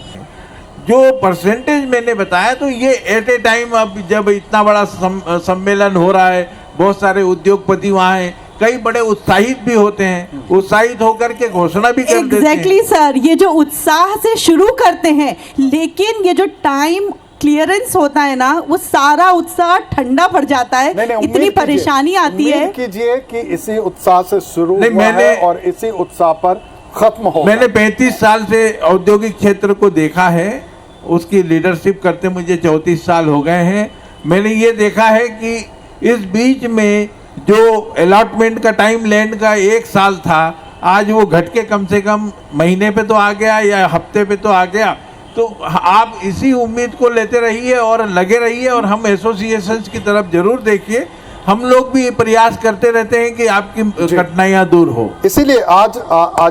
जो परसेंटेज मैंने बताया तो ये एट ए टाइम, अब जब इतना बड़ा सम्मेलन हो रहा है, बहुत सारे उद्योगपति वहाँ हैं, कई बड़े उत्साहित भी होते हैं, उत्साहित होकर के घोषणा भी कर देते हैं। एग्जैक्टली सर, ये जो उत्साह से शुरू करते हैं लेकिन ये जो टाइम क्लियरेंस होता है ना वो सारा उत्साह ठंडा पड़ जाता है। इतनी परेशानी आती है। उम्मीद कीजिए कि इसी उत्साह से शुरू हुआ है और इसी उत्साह पर खत्म हो। मैंने 35 साल से औद्योगिक क्षेत्र को देखा है, उसकी लीडरशिप करते मुझे 34 साल हो गए हैं। मैंने ये देखा है कि इस बीच में जो अलॉटमेंट का टाइम लैंड का 1 साल था, आज वो घट के कम से कम महीने पे तो आ गया या हफ्ते पे तो आ गया। तो आप इसी उम्मीद को लेते रहिए और लगे रहिए और हम एसोसिएशंस की तरफ जरूर देखिए। हम लोग भी प्रयास करते रहते हैं कि आपकी कठिनाइयाँ दूर हो। इसीलिए आज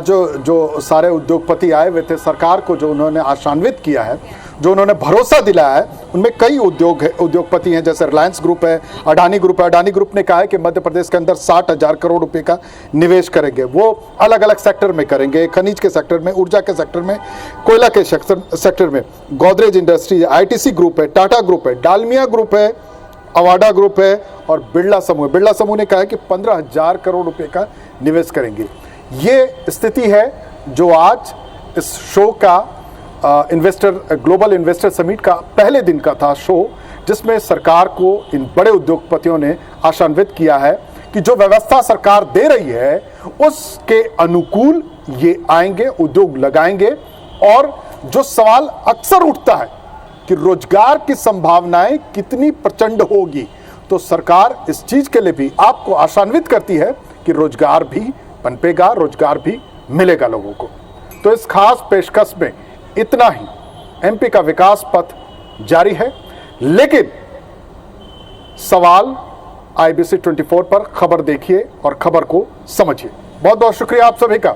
जो सारे उद्योगपति आए हुए थे, सरकार को जो उन्होंने आशान्वित किया है, जो उन्होंने भरोसा दिलाया है, उनमें कई उद्योगपति हैं, जैसे रिलायंस ग्रुप है, अडानी ग्रुप है। अडानी ग्रुप ने कहा है कि मध्य प्रदेश के अंदर 60,000 करोड़ रुपए का निवेश करेंगे। वो अलग अलग सेक्टर में करेंगे, खनिज के सेक्टर में, ऊर्जा के सेक्टर में, कोयला के सेक्टर में। गोदरेज इंडस्ट्री, आईटीसी ग्रुप है, टाटा ग्रुप है, डालमिया ग्रुप है, अवाडा ग्रुप है और बिरला समूह ने कहा है कि 15,000 करोड़ रुपए का निवेश करेंगे। ये स्थिति है जो आज इस शो का ग्लोबल इन्वेस्टर समिट का पहले दिन का था शो, जिसमें सरकार को इन बड़े उद्योगपतियों ने आशान्वित किया है कि जो व्यवस्था सरकार दे रही है उसके अनुकूल ये आएंगे, उद्योग लगाएंगे। और जो सवाल अक्सर उठता है कि रोजगार की संभावनाएं कितनी प्रचंड होगी, तो सरकार इस चीज के लिए भी आपको आशान्वित करती है कि रोजगार भी पनपेगा, रोजगार भी मिलेगा लोगों को। तो इस खास पेशकश में इतना ही। एमपी का विकास पथ जारी है, लेकिन सवाल IBC 24 पर खबर देखिए और खबर को समझिए। बहुत बहुत शुक्रिया आप सभी का।